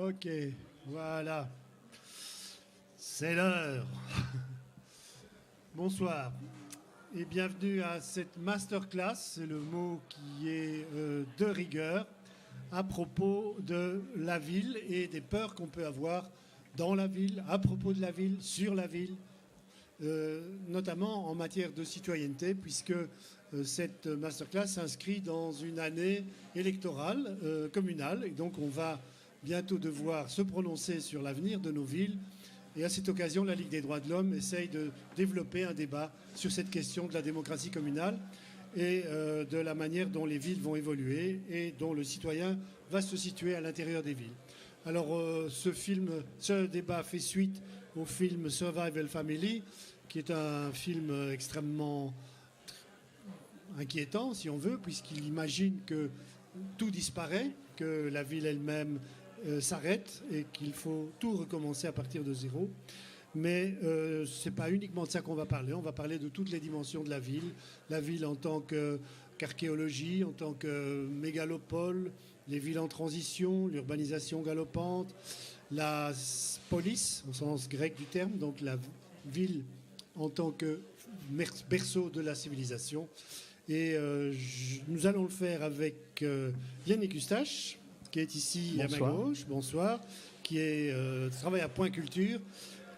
Ok, voilà. C'est l'heure. Bonsoir et bienvenue à cette masterclass, c'est le mot qui est de rigueur, à propos de la ville et des peurs qu'on peut avoir dans la ville, à propos de la ville, sur la ville, notamment en matière de citoyenneté, puisque cette masterclass s'inscrit dans une année électorale communale, et donc on va bientôt devoir se prononcer sur l'avenir de nos villes. Et à cette occasion, la Ligue des droits de l'homme essaye de développer un débat sur cette question de la démocratie communale et de la manière dont les villes vont évoluer et dont le citoyen va se situer à l'intérieur des villes. Alors ce débat fait suite au film Survival Family, qui est un film extrêmement inquiétant, si on veut, puisqu'il imagine que tout disparaît, que la ville elle-même s'arrête et qu'il faut tout recommencer à partir de zéro. Mais ce n'est pas uniquement de ça qu'on va parler. On va parler de toutes les dimensions de la ville en tant qu'archéologie, en tant que mégalopole, les villes en transition, l'urbanisation galopante, la police, au sens grec du terme, donc la ville en tant que berceau de la civilisation. Et nous allons le faire avec Yannick Eustache, qui est ici. Bonsoir. À ma gauche, bonsoir, qui travaille à Point Culture,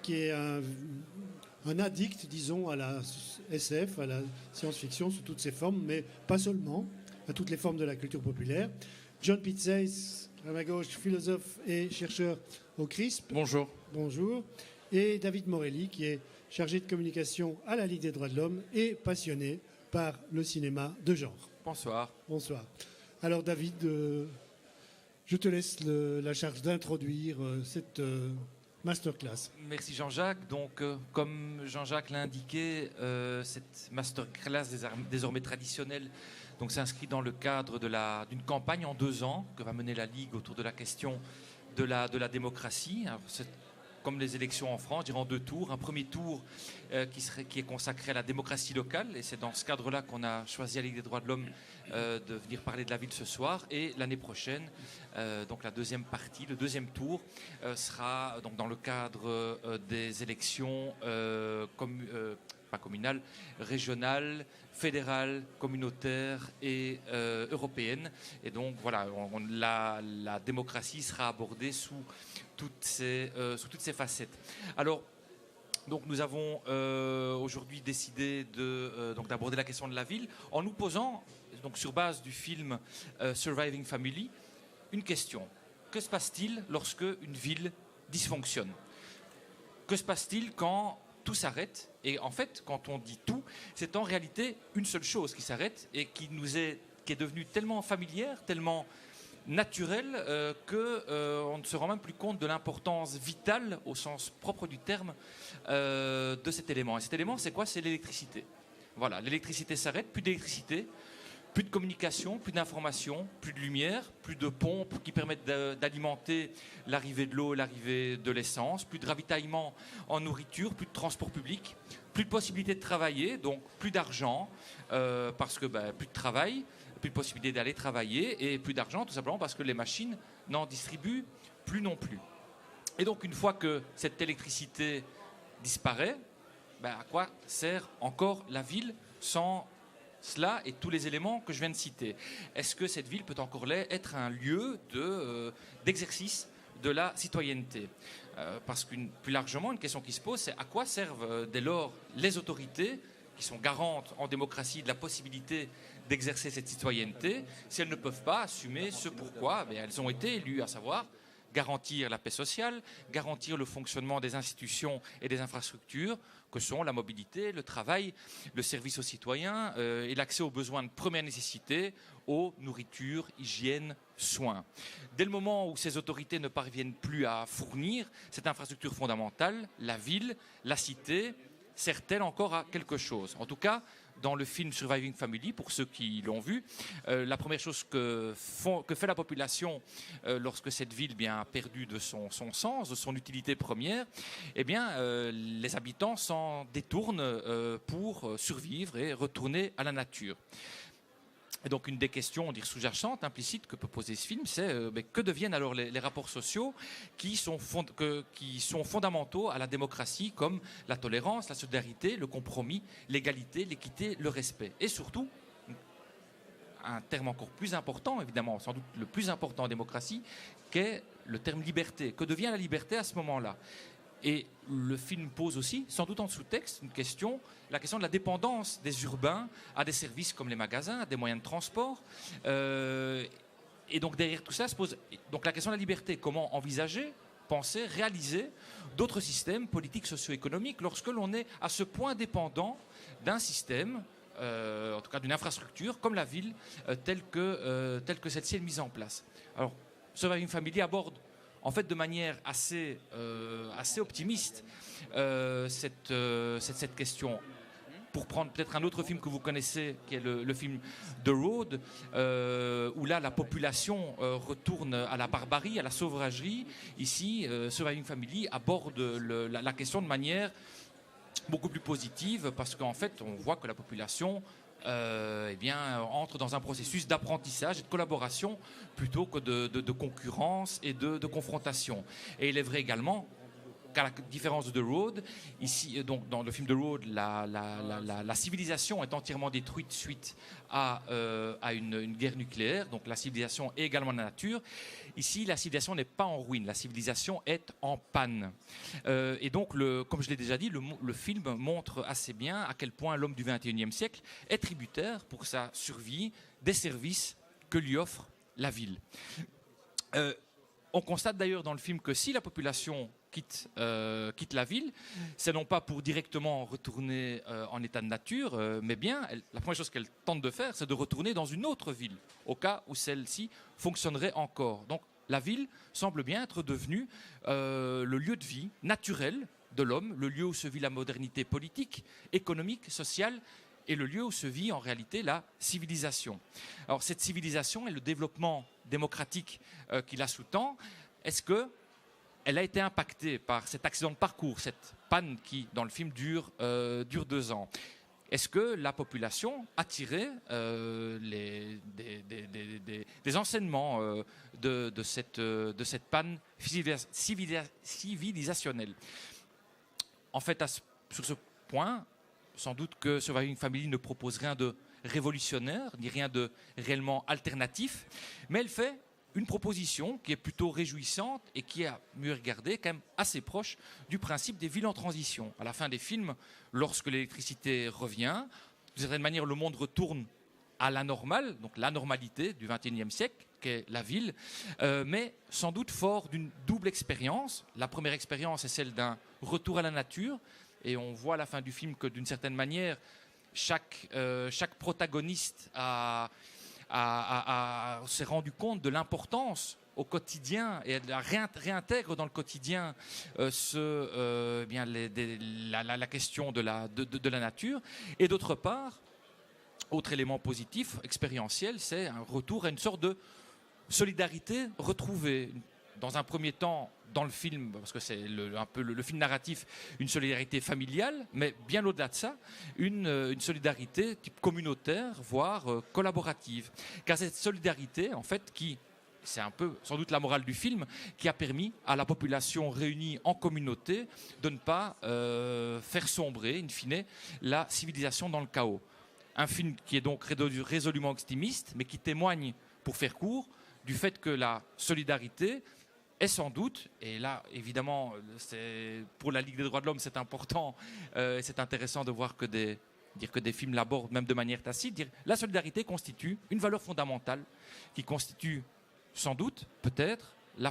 qui est un addict, disons, à la SF, à la science-fiction sous toutes ses formes, mais pas seulement, à toutes les formes de la culture populaire. John Pitzeis, à ma gauche, philosophe et chercheur au CRISP. Bonjour. Bonjour. Et David Morelli, qui est chargé de communication à la Ligue des droits de l'homme et passionné par le cinéma de genre. Bonsoir. Bonsoir. Alors David, je te laisse la charge d'introduire cette masterclass. Merci Jean-Jacques. Donc, comme Jean-Jacques l'a indiqué, cette masterclass désormais traditionnelle s'inscrit dans le cadre d'une campagne en 2 ans que va mener la Ligue autour de la question de la démocratie. Alors, comme les élections en France, je dirais en 2 tours. Un premier tour qui est consacré à la démocratie locale, et c'est dans ce cadre-là qu'on a choisi à la Ligue des droits de l'homme de venir parler de la ville ce soir. Et l'année prochaine, donc la deuxième partie, le deuxième tour, sera donc dans le cadre des élections pas communales, régionales, fédérales, communautaires et européennes. Et donc voilà, la démocratie sera abordée sous toutes ces facettes. Alors, donc nous avons aujourd'hui décidé d'aborder la question de la ville en nous posant, donc sur base du film Surviving Family, une question. Que se passe-t-il lorsque une ville dysfonctionne? Que se passe-t-il quand tout s'arrête? Et en fait, quand on dit tout, c'est en réalité une seule chose qui s'arrête et qui est devenue tellement familière, tellement naturelle qu'on ne se rend même plus compte de l'importance vitale, au sens propre du terme, de cet élément. Et cet élément, c'est quoi? C'est l'électricité. Voilà, l'électricité s'arrête, plus d'électricité, plus de communication, plus d'information, plus de lumière, plus de pompes qui permettent d'alimenter l'arrivée de l'eau, l'arrivée de l'essence, plus de ravitaillement en nourriture, plus de transport public, plus de possibilité de travailler, donc plus d'argent, parce que plus de travail, plus de possibilité d'aller travailler, et plus d'argent tout simplement parce que les machines n'en distribuent plus non plus. Et donc une fois que cette électricité disparaît, à quoi sert encore la ville sans cela et tous les éléments que je viens de citer? Est-ce que cette ville peut encore être un lieu d'exercice de la citoyenneté? Parce que plus largement, une question qui se pose, c'est à quoi servent dès lors les autorités qui sont garantes en démocratie de la possibilité d'exercer cette citoyenneté si elles ne peuvent pas assumer ce pourquoi elles ont été élues, à savoir garantir la paix sociale, garantir le fonctionnement des institutions et des infrastructures que sont la mobilité, le travail, le service aux citoyens et l'accès aux besoins de première nécessité, eau, nourriture, hygiène, soins. Dès le moment où ces autorités ne parviennent plus à fournir cette infrastructure fondamentale, la ville, la cité, sert-elle encore à quelque chose? En tout cas, dans le film Surviving Family, pour ceux qui l'ont vu, la première chose que fait la population lorsque cette ville a perdu de son sens, de son utilité première, les habitants s'en détournent pour survivre et retourner à la nature. Et donc une des questions, on dit sous-jacentes, implicites que peut poser ce film, c'est que deviennent alors les rapports sociaux qui sont fondamentaux à la démocratie, comme la tolérance, la solidarité, le compromis, l'égalité, l'équité, le respect. Et surtout, un terme encore plus important, évidemment, sans doute le plus important en démocratie, qu'est le terme liberté. Que devient la liberté à ce moment-là? Et le film pose aussi, sans doute en sous-texte, la question de la dépendance des urbains à des services comme les magasins, à des moyens de transport. Et donc derrière tout ça se pose donc la question de la liberté. Comment envisager, penser, réaliser d'autres systèmes politiques, socio-économiques lorsque l'on est à ce point dépendant d'un système, en tout cas d'une infrastructure, comme la ville, telle que celle-ci est mise en place. Alors, Surviving Family aborde en fait de manière assez optimiste cette question. Pour prendre peut-être un autre film que vous connaissez, qui est le film The Road, où là la population retourne à la barbarie, à la sauvagerie. Ici, Surviving Family aborde la question de manière beaucoup plus positive, parce qu'en fait on voit que la population entre dans un processus d'apprentissage et de collaboration plutôt que de concurrence et de confrontation. Et il est vrai également qu'à la différence de The Road, ici, donc dans le film The Road, la civilisation est entièrement détruite suite à une guerre nucléaire, donc la civilisation est également la nature. Ici, la civilisation n'est pas en ruine, la civilisation est en panne. Et donc, comme je l'ai déjà dit, le film montre assez bien à quel point l'homme du XXIe siècle est tributaire pour sa survie des services que lui offre la ville. On constate d'ailleurs dans le film que si la population quitte la ville, c'est non pas pour directement retourner en état de nature, mais bien, la première chose qu'elle tente de faire, c'est de retourner dans une autre ville, au cas où celle-ci fonctionnerait encore. Donc la ville semble bien être devenue le lieu de vie naturel de l'homme, le lieu où se vit la modernité politique, économique, sociale, et le lieu où se vit en réalité la civilisation. Alors cette civilisation et le développement démocratique qui la sous-tend, est-ce qu'elle a été impactée par cet accident de parcours, cette panne qui, dans le film, dure 2 ans? Est-ce que la population a tiré des enseignements de cette panne civilisationnelle? En fait, sur ce point, sans doute que Surviving Family ne propose rien de révolutionnaire, ni rien de réellement alternatif, mais elle fait une proposition qui est plutôt réjouissante et qui est, à mieux regarder, quand même assez proche du principe des villes en transition. À la fin des films, lorsque l'électricité revient, d'une certaine manière, le monde retourne à la normale, donc la normalité du XXIe siècle, qu'est la ville, mais sans doute fort d'une double expérience. La première expérience est celle d'un retour à la nature, et on voit à la fin du film que, d'une certaine manière, chaque protagoniste s'est rendu compte de l'importance au quotidien et réintègre dans le quotidien la question de la nature. Et d'autre part, autre élément positif, expérientiel, c'est un retour à une sorte de solidarité retrouvée. Dans un premier temps, dans le film, parce que c'est un peu le film narratif, une solidarité familiale, mais bien au-delà de ça, une solidarité type communautaire, voire collaborative. Car cette solidarité, en fait, c'est un peu sans doute la morale du film, qui a permis à la population réunie en communauté de ne pas faire sombrer, in fine, la civilisation dans le chaos. Un film qui est donc résolument optimiste, mais qui témoigne, pour faire court, du fait que la solidarité est sans doute, et là évidemment pour la Ligue des droits de l'homme c'est important, c'est intéressant de voir que des films l'abordent même de manière tacite, la solidarité constitue une valeur fondamentale qui constitue sans doute, peut-être, la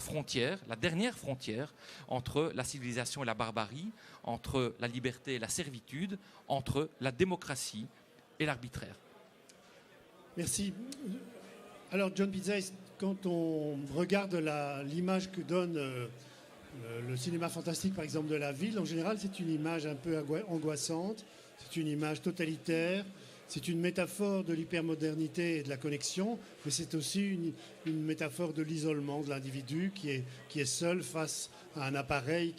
dernière frontière entre la civilisation et la barbarie, entre la liberté et la servitude, entre la démocratie et l'arbitraire. Merci. Alors John Pizzaïs, quand on regarde l'image que donne le cinéma fantastique, par exemple, de la ville, en général, c'est une image un peu angoissante, c'est une image totalitaire, c'est une métaphore de l'hypermodernité et de la connexion, mais c'est aussi une métaphore de l'isolement de l'individu qui est seul face à un appareil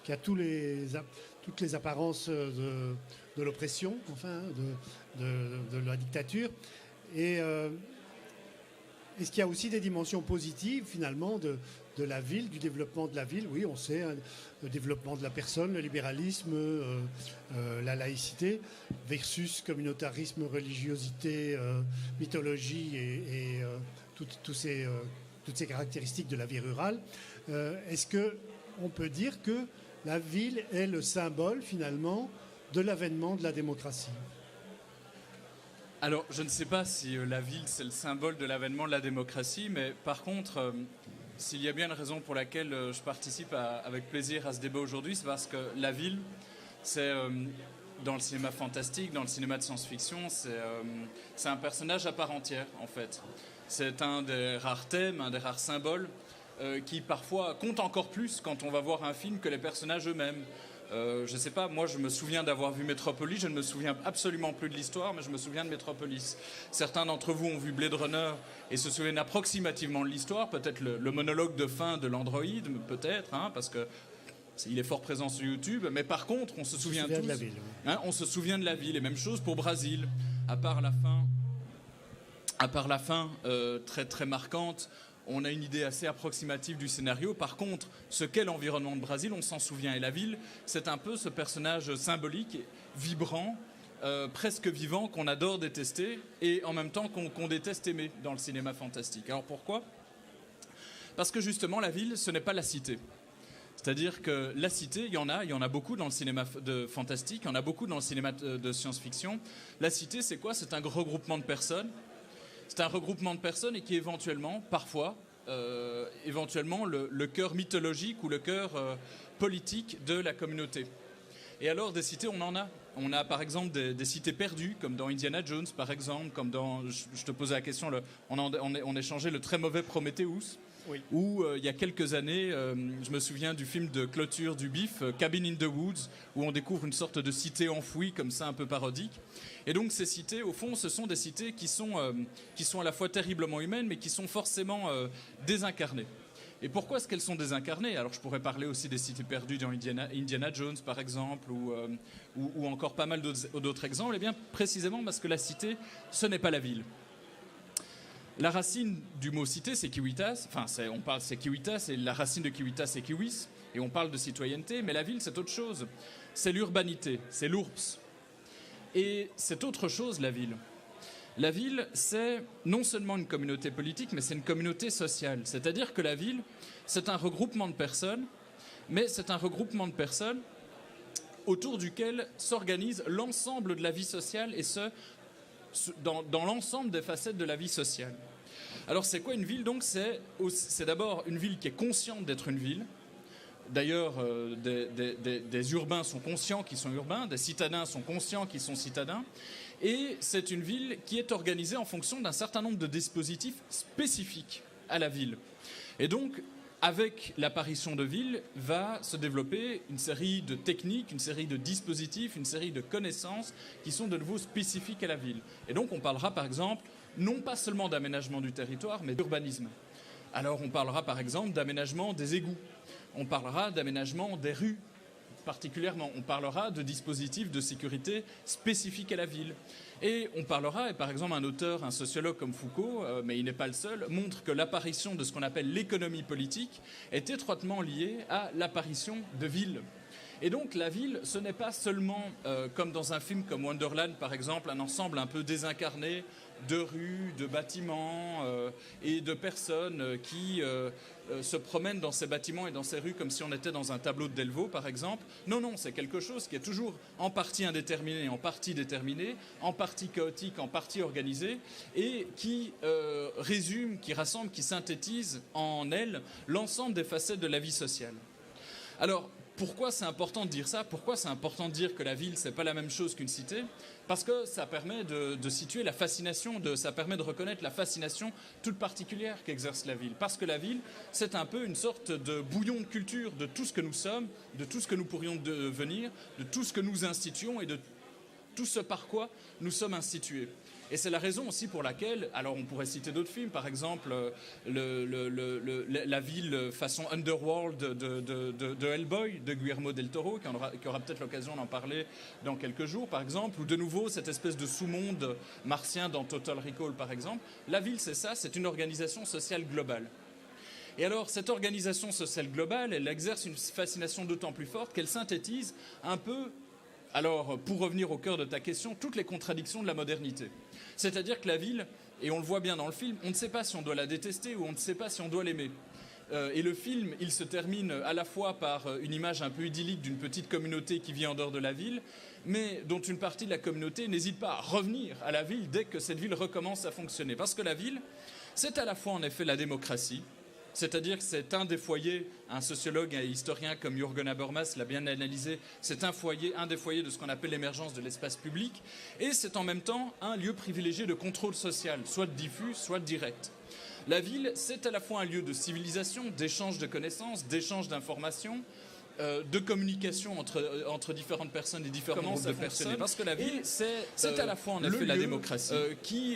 qui a toutes les apparences de l'oppression, enfin, de la dictature. Et est-ce qu'il y a aussi des dimensions positives, finalement, de la ville, du développement de la ville? Oui, on sait, hein, le développement de la personne, le libéralisme, la laïcité, versus communautarisme, religiosité, mythologie et toutes ces caractéristiques de la vie rurale. Est-ce qu'on peut dire que la ville est le symbole, finalement, de l'avènement de la démocratie? Alors, je ne sais pas si la ville, c'est le symbole de l'avènement de la démocratie, mais par contre, s'il y a bien une raison pour laquelle je participe avec plaisir à ce débat aujourd'hui, c'est parce que la ville, c'est, dans le cinéma fantastique, dans le cinéma de science-fiction, c'est un personnage à part entière, en fait. C'est un des rares thèmes, un des rares symboles qui, parfois, compte encore plus quand on va voir un film que les personnages eux-mêmes. Je ne sais pas, moi je me souviens d'avoir vu Metropolis, je ne me souviens absolument plus de l'histoire, mais je me souviens de Metropolis. Certains d'entre vous ont vu Blade Runner et se souviennent approximativement de l'histoire, peut-être le monologue de fin de l'androïde, peut-être, hein, parce que il est fort présent sur YouTube, mais par contre on se souvient tous, de la ville, oui. Hein, on se souvient de la ville, et même chose pour Brésil, à part la fin très très marquante. On a une idée assez approximative du scénario. Par contre, ce qu'est l'environnement de Brésil, on s'en souvient. Et la ville, c'est un peu ce personnage symbolique, vibrant, presque vivant, qu'on adore détester et en même temps qu'on déteste aimer dans le cinéma fantastique. Alors pourquoi ? Parce que justement, la ville, ce n'est pas la cité. C'est-à-dire que la cité, il y en a beaucoup dans le cinéma de fantastique, il y en a beaucoup dans le cinéma de science-fiction. La cité, c'est quoi ? C'est un regroupement de personnes. C'est un regroupement de personnes et qui éventuellement, parfois, le cœur mythologique ou le cœur politique de la communauté. Et alors, des cités, on en a. On a par exemple des cités perdues, comme dans Indiana Jones, par exemple, comme dans, je te posais la question, on échangeait le très mauvais Prometheus. Oui. Où il y a quelques années, je me souviens du film de clôture du BIF, Cabin in the Woods, où on découvre une sorte de cité enfouie, comme ça, un peu parodique. Et donc ces cités, au fond, ce sont des cités qui sont à la fois terriblement humaines, mais qui sont forcément désincarnées. Et pourquoi est-ce qu'elles sont désincarnées ? Alors je pourrais parler aussi des cités perdues dans Indiana Jones, par exemple, ou encore pas mal d'autres exemples. Eh bien, précisément parce que la cité, ce n'est pas la ville. La racine du mot cité, c'est kiwitas. Enfin, c'est kiwitas, et la racine de kiwitas, c'est kiwis. Et on parle de citoyenneté, mais la ville, c'est autre chose. C'est l'urbanité, c'est l'URBS. Et c'est autre chose, la ville. La ville, c'est non seulement une communauté politique, mais c'est une communauté sociale. C'est-à-dire que la ville, c'est un regroupement de personnes, mais c'est un regroupement de personnes autour duquel s'organise l'ensemble de la vie sociale, et ce, dans l'ensemble des facettes de la vie sociale. Alors c'est quoi une ville donc ? C'est d'abord une ville qui est consciente d'être une ville. D'ailleurs, des urbains sont conscients qu'ils sont urbains, des citadins sont conscients qu'ils sont citadins. Et c'est une ville qui est organisée en fonction d'un certain nombre de dispositifs spécifiques à la ville. Et donc, avec l'apparition de villes, va se développer une série de techniques, une série de dispositifs, une série de connaissances qui sont de nouveau spécifiques à la ville. Et donc on parlera par exemple, non pas seulement d'aménagement du territoire, mais d'urbanisme. Alors on parlera par exemple d'aménagement des égouts, on parlera d'aménagement des rues particulièrement, on parlera de dispositifs de sécurité spécifiques à la ville. Et on parlera, et par exemple un auteur, un sociologue comme Foucault, mais il n'est pas le seul, montre que l'apparition de ce qu'on appelle l'économie politique est étroitement liée à l'apparition de villes. Et donc la ville, ce n'est pas seulement, comme dans un film comme Wonderland par exemple, un ensemble un peu désincarné de rues, de bâtiments et de personnes qui se promènent dans ces bâtiments et dans ces rues comme si on était dans un tableau de Delvaux par exemple. Non, c'est quelque chose qui est toujours en partie indéterminé, en partie déterminé, en partie chaotique, en partie organisé, et qui résume, qui rassemble, qui synthétise en elle l'ensemble des facettes de la vie sociale. Alors, pourquoi c'est important de dire ça ? Pourquoi c'est important de dire que la ville, c'est pas la même chose qu'une cité ? Parce que ça permet de situer la fascination, ça permet de reconnaître la fascination toute particulière qu'exerce la ville. Parce que la ville, c'est un peu une sorte de bouillon de culture de tout ce que nous sommes, de tout ce que nous pourrions devenir, de tout ce que nous instituons et de tout ce par quoi nous sommes institués. Et c'est la raison aussi pour laquelle, alors on pourrait citer d'autres films, par exemple la ville façon Underworld de Hellboy, de Guillermo del Toro, qui aura peut-être l'occasion d'en parler dans quelques jours, par exemple, ou de nouveau cette espèce de sous-monde martien dans Total Recall, par exemple. La ville, c'est ça, c'est une organisation sociale globale. Et alors, cette organisation sociale globale, elle exerce une fascination d'autant plus forte qu'elle synthétise un peu, alors pour revenir au cœur de ta question, toutes les contradictions de la modernité. C'est-à-dire que la ville, et on le voit bien dans le film, on ne sait pas si on doit la détester ou on ne sait pas si on doit l'aimer. Et le film, il se termine à la fois par une image un peu idyllique d'une petite communauté qui vit en dehors de la ville, mais dont une partie de la communauté n'hésite pas à revenir à la ville dès que cette ville recommence à fonctionner. Parce que la ville, c'est à la fois en effet la démocratie, c'est-à-dire que c'est un des foyers, un sociologue et historien comme Jürgen Habermas l'a bien analysé, c'est un des foyers de ce qu'on appelle l'émergence de l'espace public, et c'est en même temps un lieu privilégié de contrôle social, soit diffus, soit direct. La ville, c'est à la fois un lieu de civilisation, d'échange de connaissances, d'échange d'informations, de communication entre différentes personnes et différents groupes de personnes. Parce que la ville, c'est à la fois en effet la démocratie,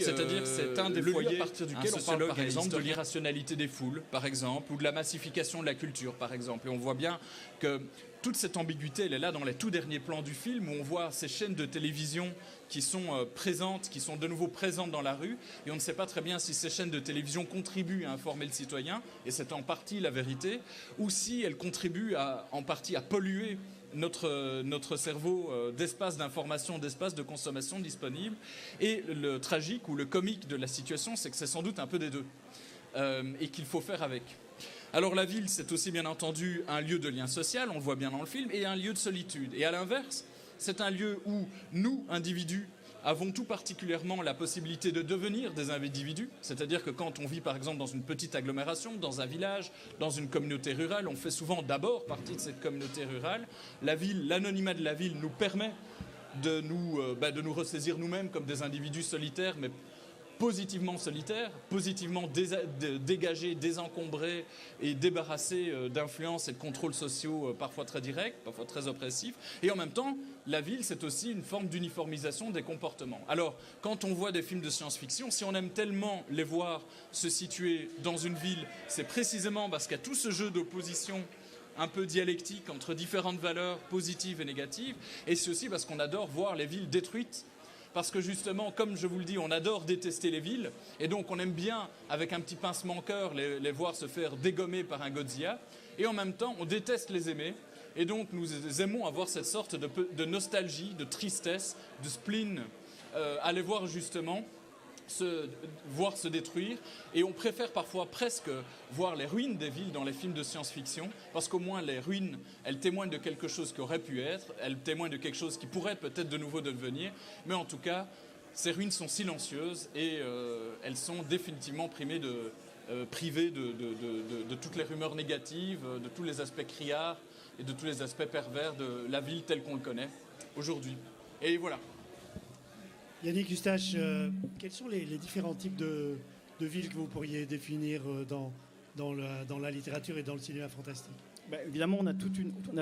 c'est-à-dire que c'est un des foyers à partir duquel on parle par exemple de l'irrationalité des foules, par exemple, ou de la massification de la culture, par exemple. Et on voit bien que toute cette ambiguïté, elle est là dans les tout derniers plans du film, où on voit ces chaînes de télévision qui sont présentes, qui sont de nouveau présentes dans la rue, et on ne sait pas très bien si ces chaînes de télévision contribuent à informer le citoyen, et c'est en partie la vérité, ou si elles contribuent en partie à polluer notre cerveau d'espace d'information, d'espace de consommation disponible. Et le tragique ou le comique de la situation, c'est que c'est sans doute un peu des deux, et qu'il faut faire avec. Alors la ville, c'est aussi bien entendu un lieu de lien social, on le voit bien dans le film, et un lieu de solitude. Et à l'inverse, c'est un lieu où nous, individus, avons tout particulièrement la possibilité de devenir des individus. C'est-à-dire que quand on vit par exemple dans une petite agglomération, dans un village, dans une communauté rurale, on fait souvent d'abord partie de cette communauté rurale. La ville, l'anonymat de la ville nous permet de nous ressaisir nous-mêmes comme des individus solitaires, mais positivement solitaires, positivement dégagés, désencombrés et débarrassés d'influences et de contrôles sociaux parfois très directs, parfois très oppressifs. Et en même temps, la ville, c'est aussi une forme d'uniformisation des comportements. Alors, quand on voit des films de science-fiction, si on aime tellement les voir se situer dans une ville, c'est précisément parce qu'il y a tout ce jeu d'opposition un peu dialectique entre différentes valeurs positives et négatives. Et c'est aussi parce qu'on adore voir les villes détruites. Parce que justement, comme je vous le dis, on adore détester les villes, et donc on aime bien, avec un petit pincement au cœur, les voir se faire dégommer par un Godzilla, et en même temps, on déteste les aimer, et donc nous aimons avoir cette sorte de nostalgie, de tristesse, de spleen, à les voir justement se détruire, et on préfère parfois presque voir les ruines des villes dans les films de science-fiction, parce qu'au moins les ruines, elles témoignent de quelque chose qui aurait pu être, elles témoignent de quelque chose qui pourrait peut-être de nouveau devenir, mais en tout cas, ces ruines sont silencieuses et elles sont définitivement privées de toutes les rumeurs négatives, de tous les aspects criards et de tous les aspects pervers de la ville telle qu'on le connaît aujourd'hui. Et voilà. Yannick Eustache, quels sont les différents types de villes que vous pourriez définir dans la littérature et dans le cinéma fantastique? Évidemment, on a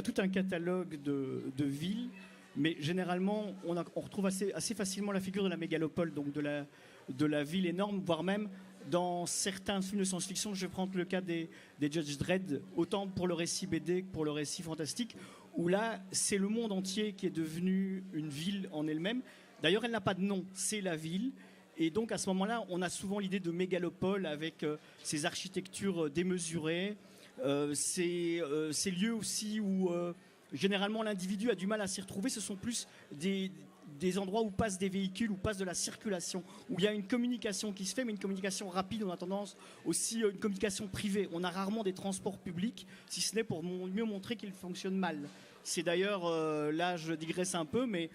tout un catalogue de villes, mais généralement, on retrouve assez facilement la figure de la mégalopole, donc de la ville énorme, voire même dans certains films de science-fiction. Je vais prendre le cas des Judge Dredd, autant pour le récit BD que pour le récit fantastique, où là, c'est le monde entier qui est devenu une ville en elle-même. D'ailleurs, elle n'a pas de nom, c'est la ville. Et donc, à ce moment-là, on a souvent l'idée de mégalopole avec ces architectures démesurées, ces lieux aussi où, généralement, l'individu a du mal à s'y retrouver. Ce sont plus des endroits où passent des véhicules, où passe de la circulation, où il y a une communication qui se fait, mais une communication rapide. On a tendance aussi une communication privée. On a rarement des transports publics, si ce n'est pour mieux montrer qu'ils fonctionnent mal. C'est d'ailleurs, là, je digresse un peu, mais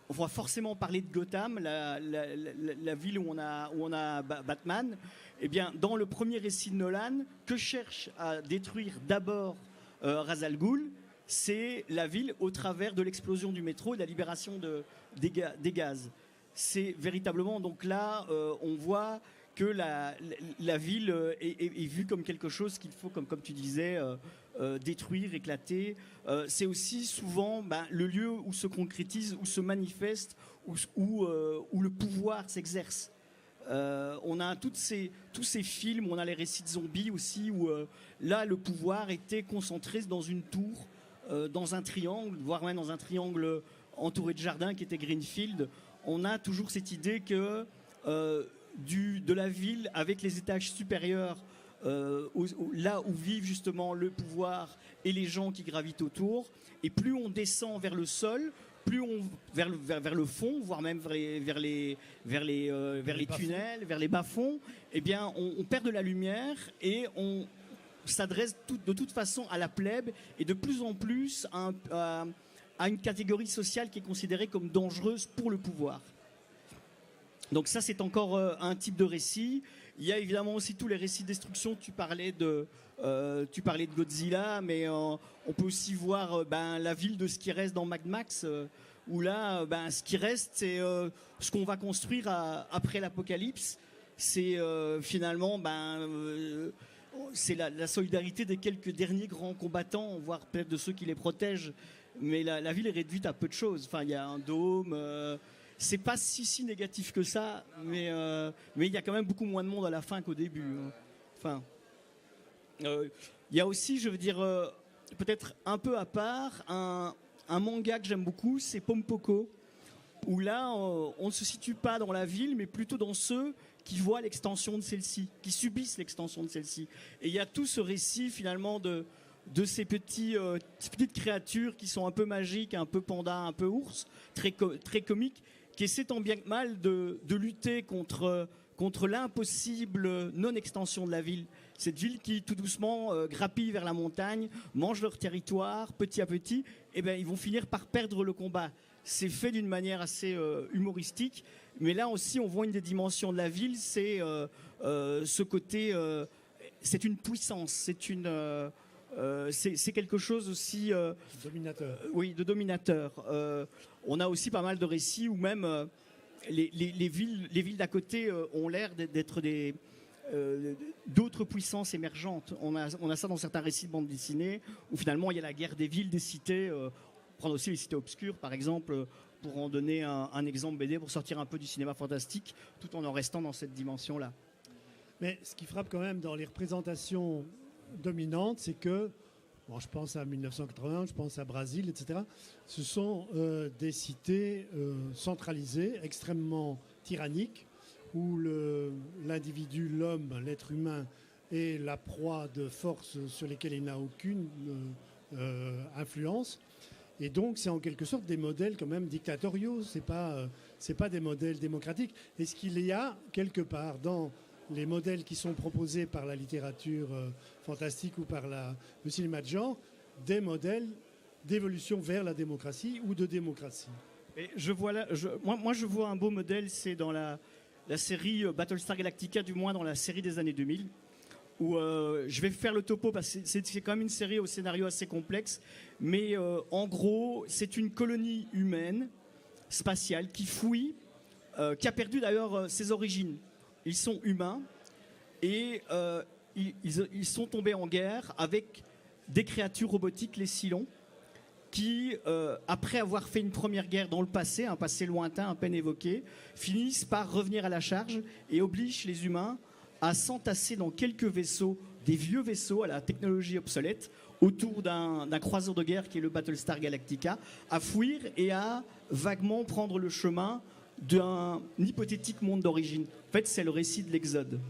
on va forcément parler de Gotham, la ville où on a Batman. Eh bien, dans le premier récit de Nolan, que cherche à détruire d'abord Ra's al Ghul, c'est la ville au travers de l'explosion du métro et de la libération des gaz. C'est véritablement, donc là, on voit que la ville est vue comme quelque chose qu'il faut, comme tu disais, détruire, éclater. C'est aussi souvent le lieu où se concrétise, où se manifeste, où le pouvoir s'exerce. On a tous ces films, on a les récits de zombies aussi, où là, le pouvoir était concentré dans une tour, dans un triangle, voire même dans un triangle entouré de jardins qui était Greenfield. On a toujours cette idée que de la ville, avec les étages supérieurs, là où vivent justement le pouvoir et les gens qui gravitent autour, et plus on descend vers le sol, plus on vers le fond, voire même vers les tunnels, vers les bas-fonds, eh bien, on perd de la lumière et on s'adresse de toute façon à la plèbe et de plus en plus à une catégorie sociale qui est considérée comme dangereuse pour le pouvoir. Donc ça, c'est encore un type de récit. Il y a évidemment aussi tous les récits de destruction. Tu parlais de Godzilla, mais on peut aussi voir la ville de ce qui reste dans Mad Max, où là, ce qui reste, c'est ce qu'on va construire après l'apocalypse. C'est finalement c'est la solidarité des quelques derniers grands combattants, voire peut-être de ceux qui les protègent. Mais la ville est réduite à peu de choses. Enfin, il y a un dôme. C'est pas si négatif que ça, mais il y a quand même beaucoup moins de monde à la fin qu'au début. Enfin, il y a aussi, je veux dire, peut-être un peu à part, un manga que j'aime beaucoup, c'est Pompoko, où là, on ne se situe pas dans la ville, mais plutôt dans ceux qui voient l'extension de celle-ci, qui subissent l'extension de celle-ci. Et il y a tout ce récit, finalement, de ces petites créatures qui sont un peu magiques, un peu panda, un peu ours, très comiques, qui essaient tant bien que mal de lutter contre l'impossible non-extension de la ville. Cette ville qui, tout doucement, grappille vers la montagne, mange leur territoire, petit à petit, et ils vont finir par perdre le combat. C'est fait d'une manière assez humoristique, mais là aussi, on voit une des dimensions de la ville, c'est ce côté... c'est une puissance, c'est quelque chose aussi... dominateur. Oui, de dominateur. On a aussi pas mal de récits où même les villes d'à côté ont l'air d'être d'autres puissances émergentes. On a ça dans certains récits de bande dessinée, où finalement il y a la guerre des villes, des cités. Prendre aussi les cités obscures, par exemple, pour en donner un exemple BD, pour sortir un peu du cinéma fantastique, tout en restant dans cette dimension-là. Mais ce qui frappe quand même dans les représentations dominantes, c'est que, bon, je pense à 1980, je pense à Brésil, etc. Ce sont des cités centralisées, extrêmement tyranniques, où l'individu, l'homme, l'être humain est la proie de forces sur lesquelles il n'a aucune influence. Et donc, c'est en quelque sorte des modèles quand même dictatoriaux. C'est pas des modèles démocratiques. Est-ce qu'il y a quelque part dans les modèles qui sont proposés par la littérature fantastique ou par le cinéma de genre, des modèles d'évolution vers la démocratie ou de démocratie? Et je vois un beau modèle, c'est dans la série Battlestar Galactica, du moins dans la série des années 2000, où je vais faire le topo parce que c'est quand même une série au scénario assez complexe, mais en gros, c'est une colonie humaine, spatiale, qui fouille, qui a perdu d'ailleurs ses origines. Ils sont humains et ils sont tombés en guerre avec des créatures robotiques, les Cylons, qui, après avoir fait une première guerre dans le passé, un passé lointain, à peine évoqué, finissent par revenir à la charge et obligent les humains à s'entasser dans quelques vaisseaux, des vieux vaisseaux à la technologie obsolète, autour d'un croiseur de guerre qui est le Battlestar Galactica, à fuir et à vaguement prendre le chemin d'un hypothétique monde d'origine. En fait, c'est le récit de l'Exode.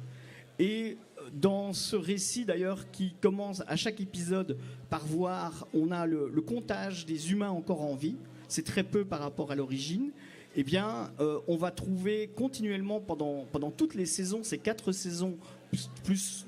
Et dans ce récit, d'ailleurs, qui commence à chaque épisode par voir, on a le comptage des humains encore en vie, c'est très peu par rapport à l'origine, eh bien, on va trouver continuellement pendant toutes les saisons, ces 4 saisons, plus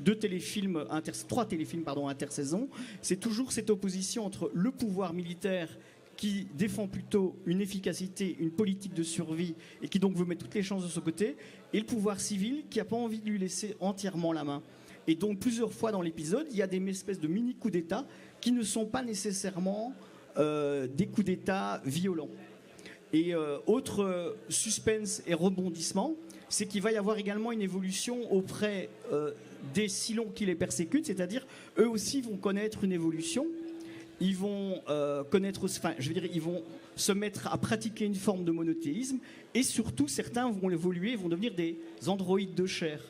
3 téléfilms intersaisons, c'est toujours cette opposition entre le pouvoir militaire qui défend plutôt une efficacité, une politique de survie, et qui donc veut mettre toutes les chances de son côté, et le pouvoir civil qui n'a pas envie de lui laisser entièrement la main. Et donc plusieurs fois dans l'épisode, il y a des espèces de mini coups d'État qui ne sont pas nécessairement des coups d'État violents. Et autre suspense et rebondissement, c'est qu'il va y avoir également une évolution auprès des Cylons qui les persécutent, c'est-à-dire eux aussi vont connaître une évolution. ils vont connaître, enfin, je veux dire, ils vont se mettre à pratiquer une forme de monothéisme, et surtout certains vont évoluer, vont devenir des androïdes de chair.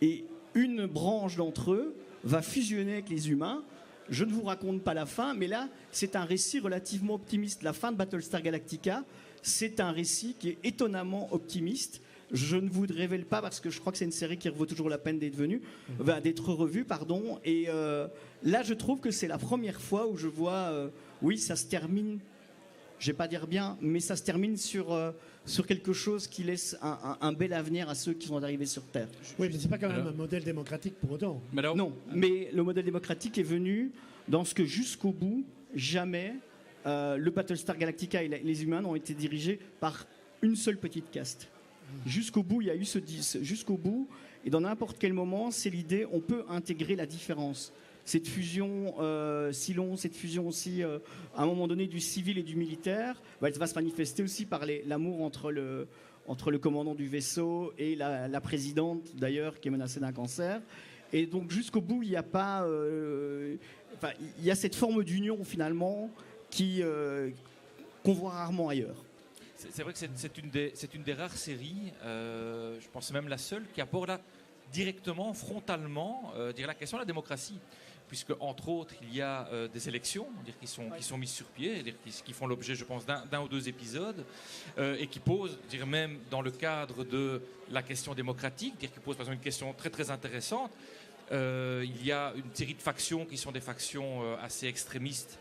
Et une branche d'entre eux va fusionner avec les humains. Je ne vous raconte pas la fin, mais là, c'est un récit relativement optimiste. La fin de Battlestar Galactica, c'est un récit qui est étonnamment optimiste. Je ne vous le révèle pas parce que je crois que c'est une série qui vaut toujours la peine d'être revue, pardon. Et là, je trouve que c'est la première fois où je vois, oui, ça se termine. Je vais pas dire bien, mais ça se termine sur quelque chose qui laisse un bel avenir à ceux qui sont arrivés sur Terre. Oui, mais c'est pas quand même un modèle démocratique pour autant. Non, mais le modèle démocratique est venu dans ce que jusqu'au bout, jamais le Battlestar Galactica et les humains n'ont été dirigés par une seule petite caste. Jusqu'au bout, il y a eu jusqu'au bout, et dans n'importe quel moment, c'est l'idée, on peut intégrer la différence. Cette fusion cette fusion aussi, à un moment donné, du civil et du militaire, elle va se manifester aussi par l'amour entre le commandant du vaisseau et la présidente, d'ailleurs, qui est menacée d'un cancer. Et donc, jusqu'au bout, il n'y a pas... il y a cette forme d'union, finalement, qu'on voit rarement ailleurs. C'est vrai que c'est une des rares séries, je pense même la seule, qui aborde là directement, frontalement, la question de la démocratie. Puisque, entre autres, il y a des élections qui sont mises sur pied, qui font l'objet, je pense, d'un ou deux épisodes, et qui posent, même dans le cadre de la question démocratique, qui posent par exemple une question très très intéressante. Il y a une série de factions qui sont des factions assez extrémistes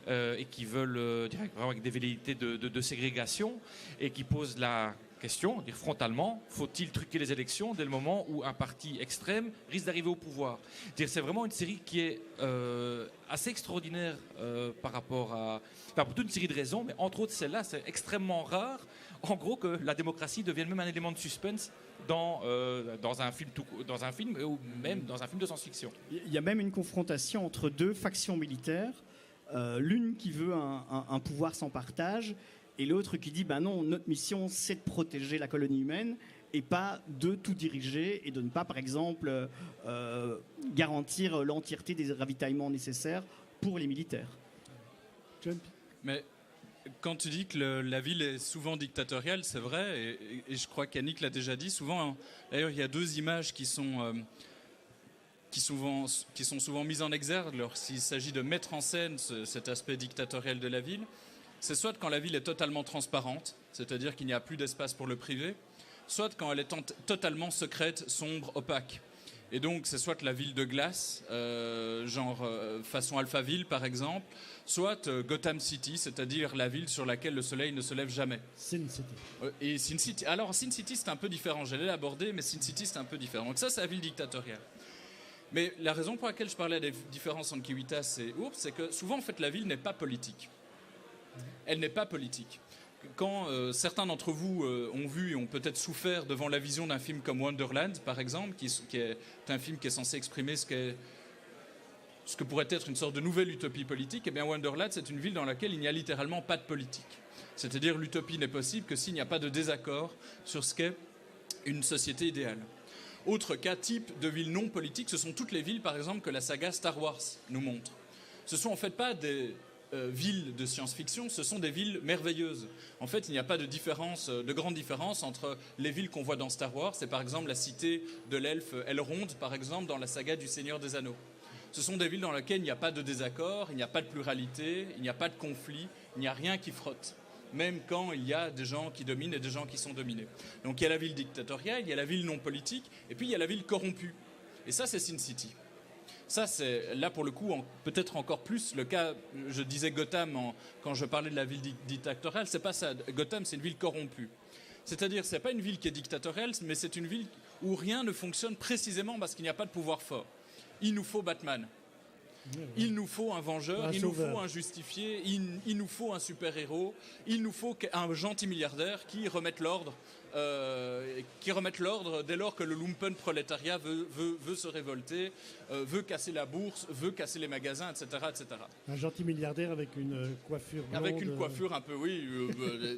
et qui veulent, vraiment avec des velléités de ségrégation, et qui posent la question, frontalement, faut-il truquer les élections dès le moment où un parti extrême risque d'arriver au pouvoir? C'est vraiment une série qui est assez extraordinaire par rapport à... Enfin, pour toute une série de raisons, mais entre autres celle-là, c'est extrêmement rare, en gros, que la démocratie devienne même un élément de suspense dans un film ou même dans un film de science-fiction. Il y a même une confrontation entre deux factions militaires, l'une qui veut un pouvoir sans partage, et l'autre qui dit, non, notre mission, c'est de protéger la colonie humaine et pas de tout diriger et de ne pas, par exemple, garantir l'entièreté des ravitaillements nécessaires pour les militaires. John? Mais quand tu dis que la ville est souvent dictatoriale, c'est vrai, et je crois qu'Annick l'a déjà dit, souvent, d'ailleurs, il y a deux images qui sont souvent mises en exergue lorsqu'il s'agit de mettre en scène cet aspect dictatorial de la ville. C'est soit quand la ville est totalement transparente, c'est-à-dire qu'il n'y a plus d'espace pour le privé, soit quand elle est totalement secrète, sombre, opaque. Et donc c'est soit la ville de glace, façon Alphaville par exemple, soit Gotham City, c'est-à-dire la ville sur laquelle le soleil ne se lève jamais. Sin City. Et Sin City. Alors Sin City c'est un peu différent, j'allais l'aborder, mais Sin City c'est un peu différent. Donc ça c'est la ville dictatoriale. Mais la raison pour laquelle je parlais des différences entre Kiwitas et Ours, c'est que souvent en fait la ville n'est pas politique. Elle n'est pas politique. Quand certains d'entre vous ont vu et ont peut-être souffert devant la vision d'un film comme Wonderland, par exemple, qui est un film qui est censé exprimer ce que pourrait être une sorte de nouvelle utopie politique, eh bien Wonderland, c'est une ville dans laquelle il n'y a littéralement pas de politique. C'est-à-dire l'utopie n'est possible que s'il n'y a pas de désaccord sur ce qu'est une société idéale. Autre cas type de ville non politique, ce sont toutes les villes, par exemple, que la saga Star Wars nous montre. Ce sont en fait pas des villes de science-fiction, ce sont des villes merveilleuses. En fait, il n'y a pas de grande différence entre les villes qu'on voit dans Star Wars, c'est par exemple la cité de l'elfe Elrond, par exemple, dans la saga du Seigneur des Anneaux. Ce sont des villes dans lesquelles il n'y a pas de désaccord, il n'y a pas de pluralité, il n'y a pas de conflit, il n'y a rien qui frotte, même quand il y a des gens qui dominent et des gens qui sont dominés. Donc il y a la ville dictatoriale, il y a la ville non politique, et puis il y a la ville corrompue. Et ça, c'est Sin City. Ça, c'est là pour le coup peut-être encore plus le cas. Je disais Gotham quand je parlais de la ville dictatoriale, c'est pas ça. Gotham, c'est une ville corrompue. C'est-à-dire, c'est pas une ville qui est dictatoriale, mais c'est une ville où rien ne fonctionne précisément parce qu'il n'y a pas de pouvoir fort. Il nous faut Batman. Il nous faut un vengeur, il nous faut un justifié, il nous faut un super-héros, il nous faut un gentil milliardaire qui remette l'ordre dès lors que le lumpen prolétariat veut se révolter, veut casser la bourse, veut casser les magasins, etc., etc. Un gentil milliardaire avec une coiffure blonde. Avec une coiffure un peu, oui,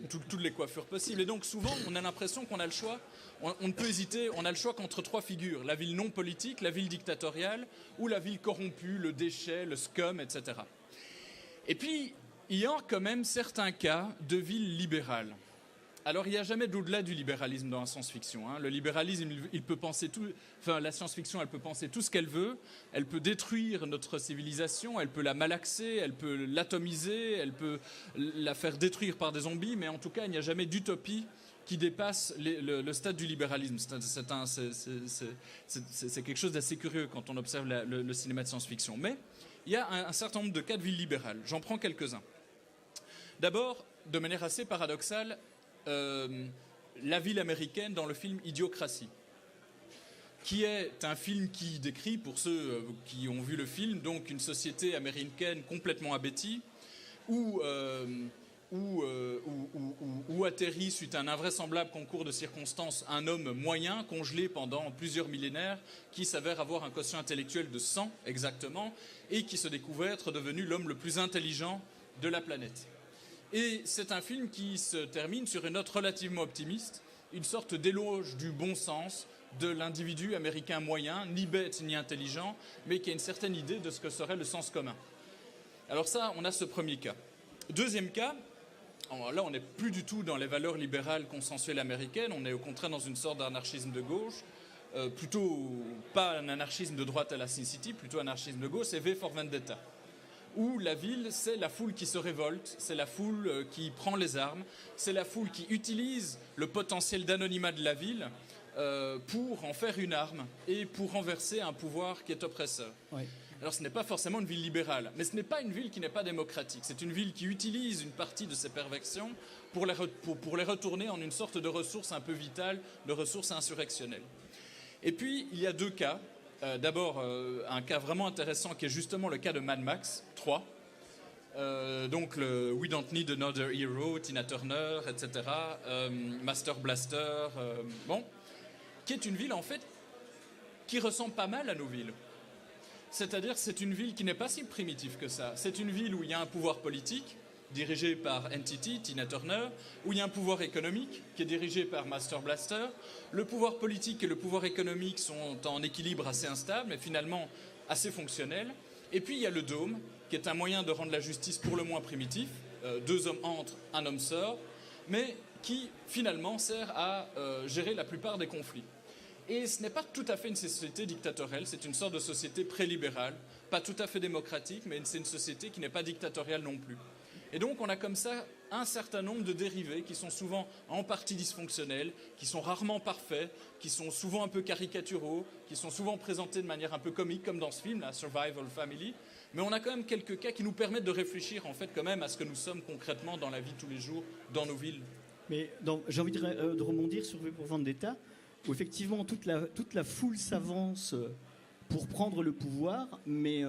toutes les coiffures possibles. Et donc souvent, on a l'impression qu'on a le choix, on ne peut hésiter, on a le choix qu'entre trois figures, la ville non politique, la ville dictatoriale ou la ville corrompue, le déchet, le scum, etc. Et puis, il y a quand même certains cas de villes libérales. Alors, il n'y a jamais d'au-delà du libéralisme dans la science-fiction. Hein. Le libéralisme, il peut penser tout. Enfin, la science-fiction, elle peut penser tout ce qu'elle veut. Elle peut détruire notre civilisation. Elle peut la malaxer. Elle peut l'atomiser. Elle peut la faire détruire par des zombies. Mais en tout cas, il n'y a jamais d'utopie qui dépasse le stade du libéralisme. C'est quelque chose d'assez curieux quand on observe le cinéma de science-fiction. Mais il y a un certain nombre de cas de villes libérales. J'en prends quelques-uns. D'abord, de manière assez paradoxale, la ville américaine dans le film Idiocratie, qui est un film qui décrit, pour ceux qui ont vu le film, donc une société américaine complètement abétie, où atterrit suite à un invraisemblable concours de circonstances un homme moyen, congelé pendant plusieurs millénaires, qui s'avère avoir un quotient intellectuel de 100 exactement, et qui se découvre être devenu l'homme le plus intelligent de la planète. Et c'est un film qui se termine sur une note relativement optimiste, une sorte d'éloge du bon sens de l'individu américain moyen, ni bête ni intelligent, mais qui a une certaine idée de ce que serait le sens commun. Alors ça, on a ce premier cas. Deuxième cas, là on n'est plus du tout dans les valeurs libérales consensuelles américaines, on est au contraire dans une sorte d'anarchisme de gauche, plutôt pas un anarchisme de droite à la Sin City, plutôt un anarchisme de gauche, c'est V for Vendetta. Où la ville, c'est la foule qui se révolte, c'est la foule qui prend les armes, c'est la foule qui utilise le potentiel d'anonymat de la ville pour en faire une arme et pour renverser un pouvoir qui est oppresseur. Oui. Alors ce n'est pas forcément une ville libérale, mais ce n'est pas une ville qui n'est pas démocratique. C'est une ville qui utilise une partie de ses perversions pour les retourner en une sorte de ressource un peu vitale, de ressource insurrectionnelle. Et puis, il y a deux cas. D'abord, un cas vraiment intéressant qui est justement le cas de Mad Max 3. Donc le We Don't Need Another Hero, Tina Turner, etc. Master Blaster, qui est une ville en fait qui ressemble pas mal à nos villes. C'est-à-dire c'est une ville qui n'est pas si primitive que ça. C'est une ville où il y a un pouvoir politique dirigé par Entity, Tina Turner, où il y a un pouvoir économique qui est dirigé par Master Blaster. Le pouvoir politique et le pouvoir économique sont en équilibre assez instable, mais finalement assez fonctionnel. Et puis il y a le Dôme, qui est un moyen de rendre la justice pour le moins primitif. Deux hommes entrent, un homme sort, mais qui finalement sert à gérer la plupart des conflits. Et ce n'est pas tout à fait une société dictatoriale, c'est une sorte de société pré-libérale, pas tout à fait démocratique, mais c'est une société qui n'est pas dictatoriale non plus. Et donc on a comme ça un certain nombre de dérivés qui sont souvent en partie dysfonctionnels, qui sont rarement parfaits, qui sont souvent un peu caricaturaux, qui sont souvent présentés de manière un peu comique, comme dans ce film, la Survival Family. Mais on a quand même quelques cas qui nous permettent de réfléchir en fait quand même à ce que nous sommes concrètement dans la vie de tous les jours, dans nos villes. Mais j'ai envie de rebondir sur V pour Vendetta, où effectivement toute la foule s'avance pour prendre le pouvoir, mais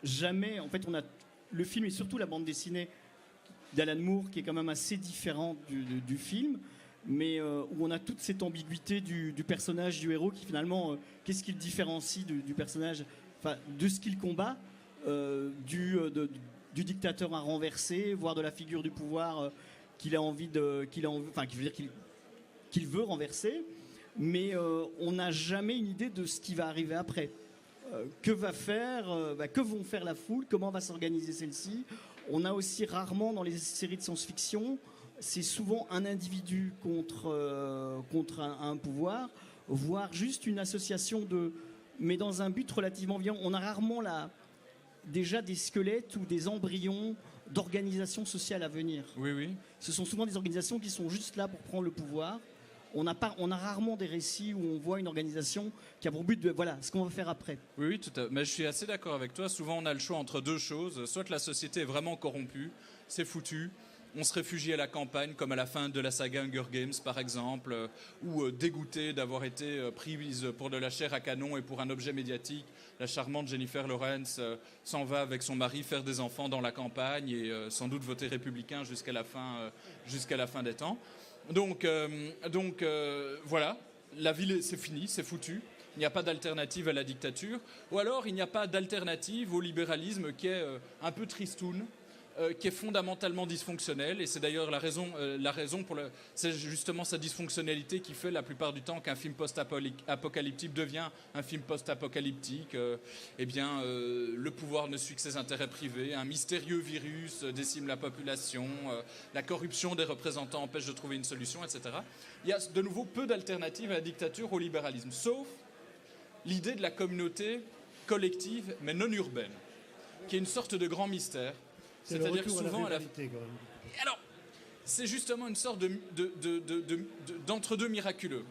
jamais, en fait, on a le film et surtout la bande dessinée d'Alan Moore qui est quand même assez différente du film, mais où on a toute cette ambiguïté du personnage du héros qui finalement, qu'est-ce qui le différencie du personnage, enfin, de ce qu'il combat, du dictateur à renverser, voire de la figure du pouvoir qu'il veut renverser, mais on n'a jamais une idée de ce qui va arriver après. Que vont faire la foule, comment va s'organiser celle-ci. On a aussi rarement dans les séries de science-fiction, c'est souvent un individu contre un pouvoir, voire juste une association mais dans un but relativement violent. On a rarement déjà des squelettes ou des embryons d'organisations sociales à venir. Oui. Ce sont souvent des organisations qui sont juste là pour prendre le pouvoir. On a rarement des récits où on voit une organisation qui a pour but de voilà ce qu'on va faire après. Oui, tout à fait. Mais je suis assez d'accord avec toi. Souvent, on a le choix entre deux choses. Soit la société est vraiment corrompue, c'est foutu. On se réfugie à la campagne, comme à la fin de la saga Hunger Games, par exemple, ou dégoûté d'avoir été prise pour de la chair à canon et pour un objet médiatique. La charmante Jennifer Lawrence s'en va avec son mari faire des enfants dans la campagne et sans doute voter républicain jusqu'à la fin des temps. Donc voilà, la ville, c'est fini, c'est foutu. Il n'y a pas d'alternative à la dictature. Ou alors, il n'y a pas d'alternative au libéralisme qui est un peu tristoun, qui est fondamentalement dysfonctionnel, et c'est d'ailleurs la raison c'est justement sa dysfonctionnalité qui fait la plupart du temps qu'un film post-apocalyptique devient un film post-apocalyptique. Le pouvoir ne suit que ses intérêts privés, un mystérieux virus décime la population, la corruption des représentants empêche de trouver une solution, etc. Il y a de nouveau peu d'alternatives à la dictature, au libéralisme, sauf l'idée de la communauté collective mais non urbaine, qui est une sorte de grand mystère. C'est-à-dire que souvent, alors, c'est justement une sorte d'entre-deux miraculeux.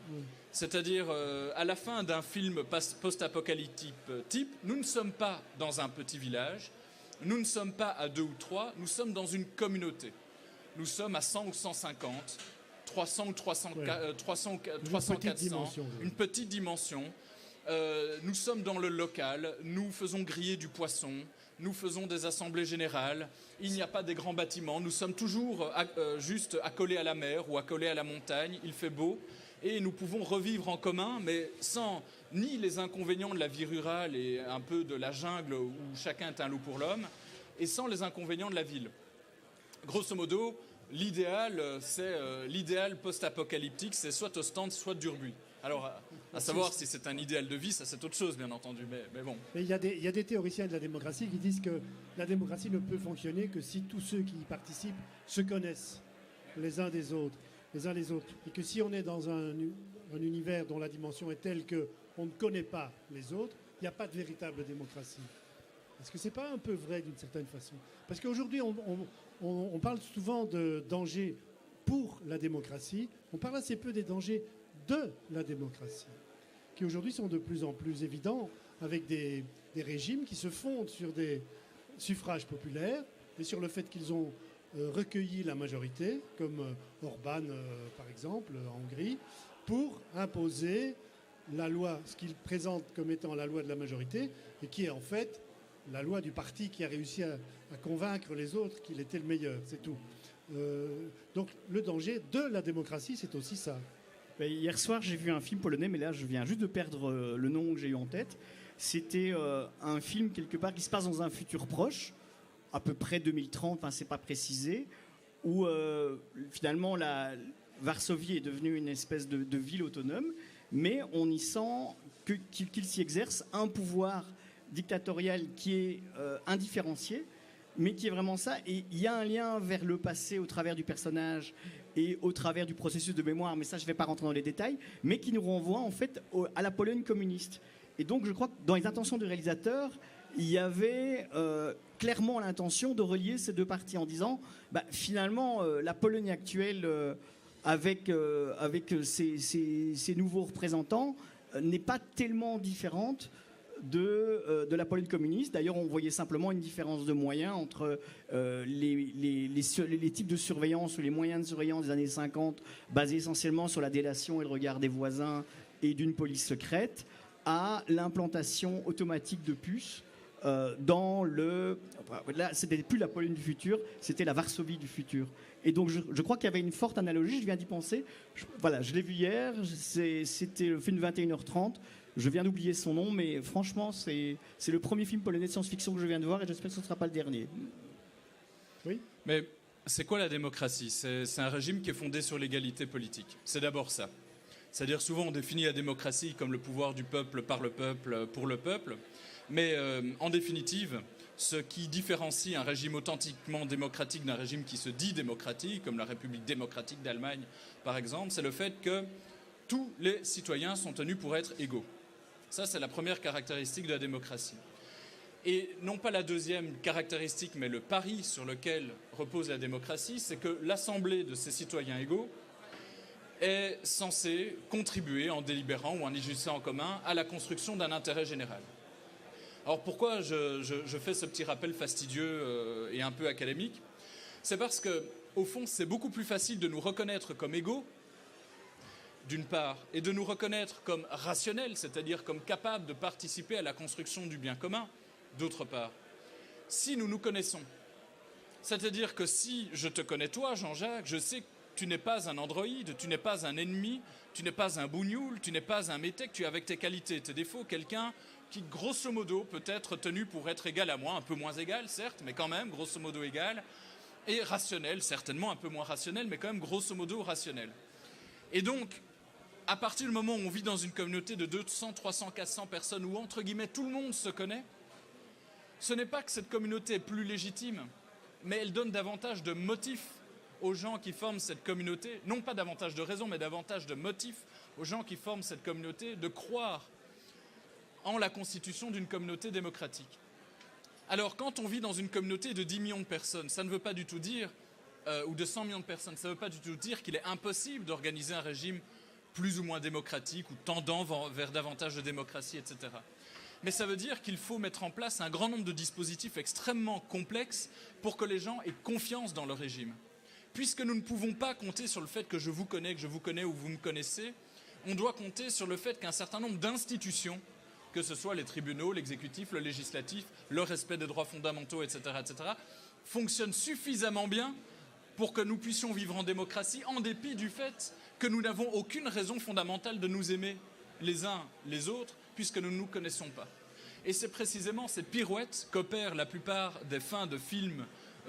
C'est-à-dire, à la fin d'un film post-apocalyptique type, nous ne sommes pas dans un petit village, nous ne sommes pas à 2 ou 3, nous sommes dans une communauté. Nous sommes à 100 ou 150, 300 ou 300, 300 400, une petite dimension. Nous sommes dans le local, nous faisons griller du poisson, nous faisons des assemblées générales, il n'y a pas des grands bâtiments, nous sommes toujours juste accolés à la mer ou accolés à la montagne, il fait beau, et nous pouvons revivre en commun, mais sans ni les inconvénients de la vie rurale et un peu de la jungle où chacun est un loup pour l'homme, et sans les inconvénients de la ville. Grosso modo, l'idéal post-apocalyptique, c'est soit Ostende, soit Durbuy. Alors, à savoir si c'est un idéal de vie, ça c'est autre chose, bien entendu, mais bon. Mais il y a des théoriciens de la démocratie qui disent que la démocratie ne peut fonctionner que si tous ceux qui y participent se connaissent les uns des autres, et que si on est dans un univers dont la dimension est telle qu'on ne connaît pas les autres, il n'y a pas de véritable démocratie. Est-ce que ce n'est pas un peu vrai d'une certaine façon? Parce qu'aujourd'hui, on parle souvent de dangers pour la démocratie, on parle assez peu des dangers de la démocratie, qui aujourd'hui sont de plus en plus évidents, avec des régimes qui se fondent sur des suffrages populaires et sur le fait qu'ils ont recueilli la majorité, comme Orban par exemple en Hongrie, pour imposer la loi, ce qu'ils présentent comme étant la loi de la majorité, et qui est en fait la loi du parti qui a réussi à convaincre les autres qu'il était le meilleur, c'est tout. Donc le danger de la démocratie, c'est aussi ça. Hier soir, j'ai vu un film polonais, mais là, je viens juste de perdre le nom que j'ai eu en tête. C'était un film, quelque part, qui se passe dans un futur proche, à peu près 2030, enfin, c'est pas précisé, où finalement, la Varsovie est devenue une espèce de ville autonome, mais on y sent qu'il s'y exerce un pouvoir dictatorial qui est indifférencié, mais qui est vraiment ça. Et il y a un lien vers le passé au travers du personnage et au travers du processus de mémoire, mais ça je ne vais pas rentrer dans les détails, mais qui nous renvoie en fait à la Pologne communiste. Et donc je crois que dans les intentions du réalisateur, il y avait clairement l'intention de relier ces deux parties en disant finalement la Pologne actuelle avec ses nouveaux représentants n'est pas tellement différente de la Pologne communiste. D'ailleurs, on voyait simplement une différence de moyens entre les types de surveillance ou les moyens de surveillance des années 50, basés essentiellement sur la délation et le regard des voisins et d'une police secrète, à l'implantation automatique de puces dans le... Là, c'était plus la Pologne du futur, c'était la Varsovie du futur. Et donc, je crois qu'il y avait une forte analogie, je viens d'y penser. Je l'ai vu hier, c'était le film de 21h30. Je viens d'oublier son nom, mais franchement, c'est le premier film polonais de science-fiction que je viens de voir et j'espère que ce ne sera pas le dernier. Oui. Mais c'est quoi la démocratie? C'est un régime qui est fondé sur l'égalité politique. C'est d'abord ça. C'est-à-dire souvent on définit la démocratie comme le pouvoir du peuple, par le peuple, pour le peuple. Mais en définitive, ce qui différencie un régime authentiquement démocratique d'un régime qui se dit démocratique, comme la République démocratique d'Allemagne par exemple, c'est le fait que tous les citoyens sont tenus pour être égaux. Ça, c'est la première caractéristique de la démocratie. Et non pas la deuxième caractéristique, mais le pari sur lequel repose la démocratie, c'est que l'assemblée de ces citoyens égaux est censée contribuer en délibérant ou en agissant en commun à la construction d'un intérêt général. Alors pourquoi je fais ce petit rappel fastidieux et un peu académique? C'est parce que, au fond, c'est beaucoup plus facile de nous reconnaître comme égaux, d'une part, et de nous reconnaître comme rationnels, c'est-à-dire comme capables de participer à la construction du bien commun, d'autre part. Si nous nous connaissons, c'est-à-dire que si je te connais toi, Jean-Jacques, je sais que tu n'es pas un androïde, tu n'es pas un ennemi, tu n'es pas un bougnoul, tu n'es pas un métèque, tu es avec tes qualités, tes défauts, quelqu'un qui grosso modo peut être tenu pour être égal à moi, un peu moins égal certes, mais quand même grosso modo égal, et rationnel, certainement un peu moins rationnel, mais quand même grosso modo rationnel. Et donc, à partir du moment où on vit dans une communauté de 200, 300, 400 personnes, où entre guillemets tout le monde se connaît, ce n'est pas que cette communauté est plus légitime, mais elle donne davantage de motifs aux gens qui forment cette communauté, non pas davantage de raisons, mais davantage de motifs aux gens qui forment cette communauté de croire en la constitution d'une communauté démocratique. Alors, quand on vit dans une communauté de 10 millions de personnes, ça ne veut pas du tout dire, ou de 100 millions de personnes, ça ne veut pas du tout dire qu'il est impossible d'organiser un régime plus ou moins démocratique ou tendant vers davantage de démocratie, etc. Mais ça veut dire qu'il faut mettre en place un grand nombre de dispositifs extrêmement complexes pour que les gens aient confiance dans le régime. Puisque nous ne pouvons pas compter sur le fait que je vous connais ou vous me connaissez, on doit compter sur le fait qu'un certain nombre d'institutions, que ce soit les tribunaux, l'exécutif, le législatif, le respect des droits fondamentaux, etc., fonctionnent suffisamment bien pour que nous puissions vivre en démocratie, en dépit du fait que nous n'avons aucune raison fondamentale de nous aimer les uns les autres, puisque nous ne nous connaissons pas. Et c'est précisément cette pirouette qu'opèrent la plupart des fins de films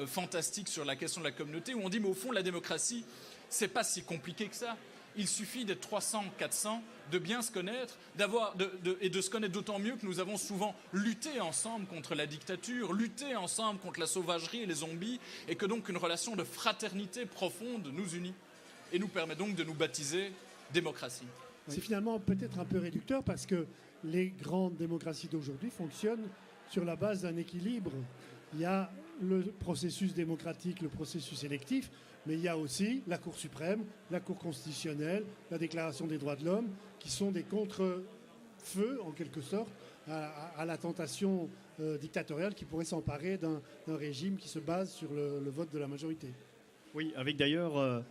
fantastiques sur la question de la communauté, où on dit, mais au fond, la démocratie, c'est pas si compliqué que ça. Il suffit d'être 300, 400, de bien se connaître, et de se connaître d'autant mieux que nous avons souvent lutté ensemble contre la dictature, lutté ensemble contre la sauvagerie et les zombies, et que donc une relation de fraternité profonde nous unit, et nous permet donc de nous baptiser démocratie. C'est finalement peut-être un peu réducteur parce que les grandes démocraties d'aujourd'hui fonctionnent sur la base d'un équilibre. Il y a le processus démocratique, le processus électif, mais il y a aussi la Cour suprême, la Cour constitutionnelle, la Déclaration des droits de l'homme, qui sont des contre-feux, en quelque sorte, à la tentation dictatoriale qui pourrait s'emparer d'un régime qui se base sur le vote de la majorité. Oui, avec d'ailleurs,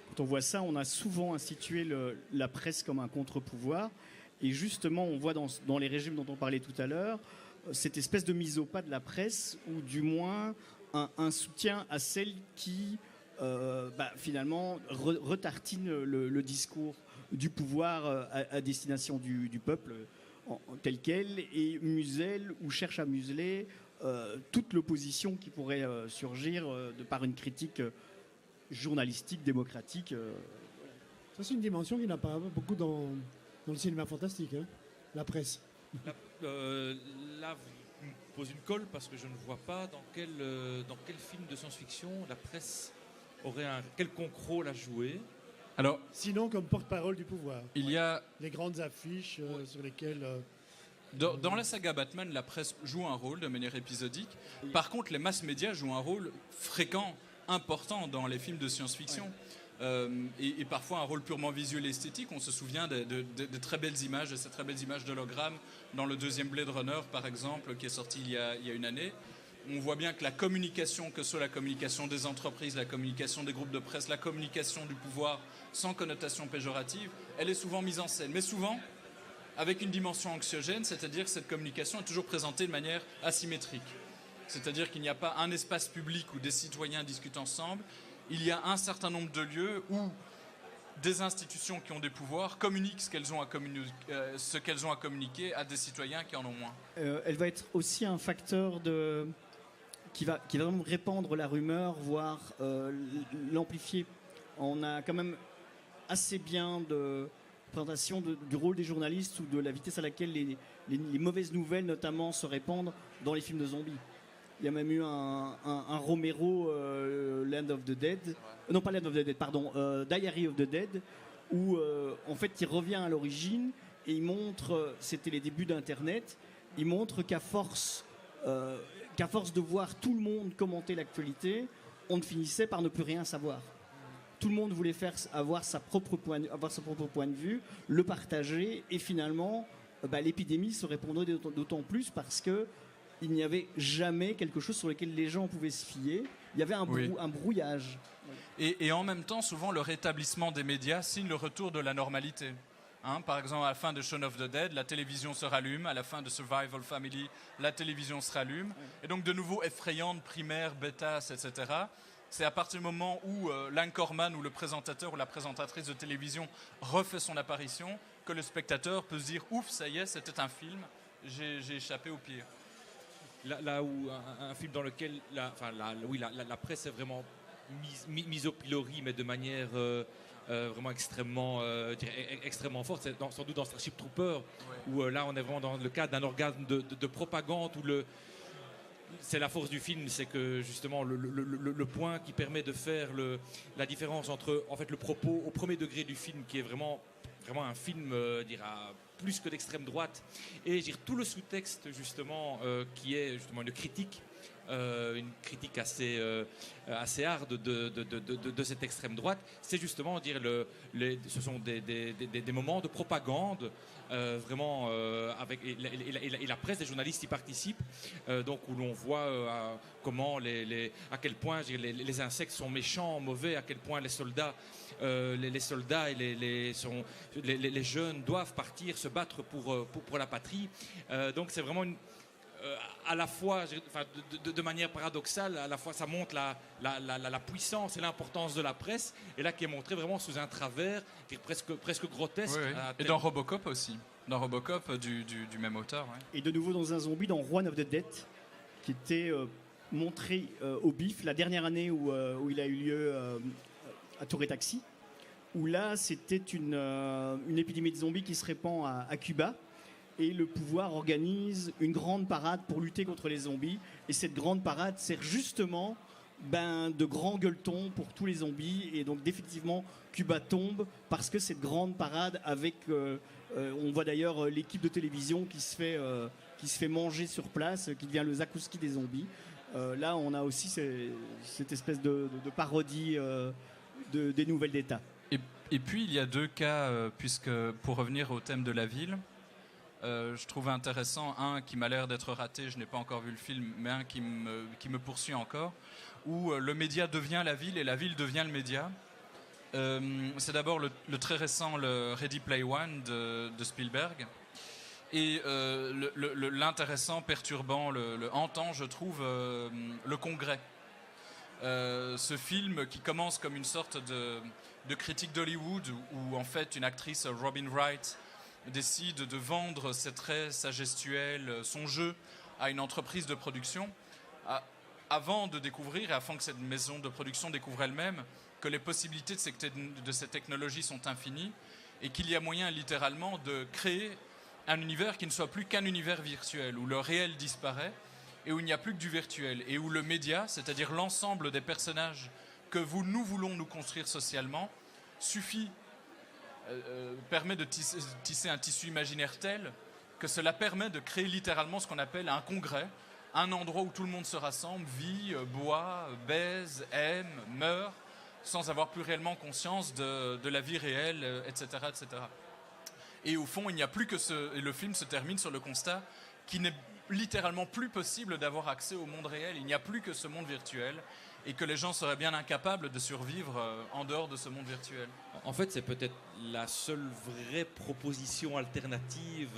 quand on voit ça, on a souvent institué la presse comme un contre-pouvoir. Et justement, on voit dans les régimes dont on parlait tout à l'heure, cette espèce de mise au pas de la presse, ou du moins un soutien à celle qui, finalement, retartine le discours du pouvoir à destination du peuple tel quel, et muselle ou cherche à museler toute l'opposition qui pourrait surgir de par une critique journalistique, démocratique. Ça, c'est une dimension qui n'a pas beaucoup dans le cinéma fantastique, hein, la presse. Là, vous me posez une colle parce que je ne vois pas dans quel film de science-fiction la presse aurait un quelconque rôle à jouer. Alors, sinon, comme porte-parole du pouvoir. Il y a les grandes affiches sur lesquelles... Dans la saga Batman, la presse joue un rôle de manière épisodique. Par contre, les mass médias jouent un rôle fréquent, important dans les films de science-fiction. Et parfois un rôle purement visuel et esthétique. On se souvient de très belles images, de ces très belles images d'hologrammes dans le deuxième Blade Runner, par exemple, qui est sorti il y a une année. On voit bien que la communication, que ce soit la communication des entreprises, la communication des groupes de presse, la communication du pouvoir, sans connotation péjorative, elle est souvent mise en scène. Mais souvent, avec une dimension anxiogène, c'est-à-dire que cette communication est toujours présentée de manière asymétrique. C'est-à-dire qu'il n'y a pas un espace public où des citoyens discutent ensemble. Il y a un certain nombre de lieux où des institutions qui ont des pouvoirs communiquent ce qu'elles ont à communiquer à des citoyens qui en ont moins. Elle va être aussi un facteur qui va vraiment répandre la rumeur, voire l'amplifier. On a quand même assez bien de présentation du rôle des journalistes ou de la vitesse à laquelle les mauvaises nouvelles, notamment, se répandent dans les films de zombies. Il y a même eu un Romero, Land of the Dead, non pas Land of the Dead, pardon, Diary of the Dead, où en fait il revient à l'origine et il montre, c'était les débuts d'Internet, il montre qu'à force de voir tout le monde commenter l'actualité, on ne finissait par ne plus rien savoir. Tout le monde voulait avoir son propre point de vue, le partager, et finalement, l'épidémie se répandait d'autant plus parce que il n'y avait jamais quelque chose sur lequel les gens pouvaient se fier. Il y avait un brouillage. Et en même temps, souvent, le rétablissement des médias signe le retour de la normalité. Par exemple, à la fin de Shaun of the Dead, la télévision se rallume. À la fin de Survival Family, la télévision se rallume. Et donc, de nouveau, effrayante, primaire, bêtasse, etc. C'est à partir du moment où l'anchorman ou le présentateur ou la présentatrice de télévision refait son apparition que le spectateur peut se dire « Ouf, ça y est, c'était un film ». j'ai échappé au pire. Là où un film dans lequel la presse est vraiment mise au pilori, mais de manière vraiment extrêmement, extrêmement forte, c'est sans doute dans Starship Trooper, où là on est vraiment dans le cadre d'un organe de propagande, où c'est la force du film, c'est que justement le point qui permet de faire la différence entre en fait le propos au premier degré du film, qui est vraiment un film plus que d'extrême droite, et tout le sous-texte justement qui est justement une critique assez hard de cette extrême droite. C'est justement ce sont des moments de propagande vraiment avec et la presse, les journalistes y participent, donc où l'on voit comment à quel point les insectes sont méchants, mauvais, à quel point les soldats les soldats et les jeunes doivent partir se battre pour la patrie. Donc c'est vraiment à la fois, de manière paradoxale, à la fois ça montre la puissance et l'importance de la presse, et là qui est montré vraiment sous un travers qui est presque grotesque. Oui. Et dans Robocop aussi, dans Robocop du même auteur. Ouais. Et de nouveau dans un zombie, dans One of the Dead, qui était montré au BIF la dernière année où il a eu lieu à Tour et Taxi, où là c'était une épidémie de zombies qui se répand à Cuba. Et le pouvoir organise une grande parade pour lutter contre les zombies. Et cette grande parade sert justement de grand gueuleton pour tous les zombies. Et donc, définitivement, Cuba tombe parce que cette grande parade avec... on voit d'ailleurs l'équipe de télévision qui se fait manger sur place, qui devient le Zakouski des zombies. Là, on a aussi cette espèce de parodie des nouvelles d'État. Et puis, il y a deux cas, puisque pour revenir au thème de la ville... je trouve intéressant un qui m'a l'air d'être raté, je n'ai pas encore vu le film, mais un qui me poursuit encore, où le média devient la ville et la ville devient le média. C'est d'abord le très récent le Ready Player One de Spielberg, et l'intéressant, perturbant, le hantant, je trouve, le Congrès. Ce film qui commence comme une sorte de critique d'Hollywood, où en fait une actrice, Robin Wright, décide de vendre ses traits, sa gestuelle, son jeu à une entreprise de production, avant de découvrir, et afin que cette maison de production découvre elle-même, que les possibilités de ces technologies sont infinies, et qu'il y a moyen littéralement de créer un univers qui ne soit plus qu'un univers virtuel, où le réel disparaît, et où il n'y a plus que du virtuel, et où le média, c'est-à-dire l'ensemble des personnages que nous voulons nous construire socialement, permet de tisser un tissu imaginaire tel que cela permet de créer littéralement ce qu'on appelle un congrès, un endroit où tout le monde se rassemble, vit, boit, baise, aime, meurt, sans avoir plus réellement conscience de la vie réelle, etc., etc. Et au fond, il n'y a plus que et le film se termine sur le constat qu'il n'est littéralement plus possible d'avoir accès au monde réel. Il n'y a plus que ce monde virtuel, et que les gens seraient bien incapables de survivre en dehors de ce monde virtuel. En fait, c'est peut-être la seule vraie proposition alternative,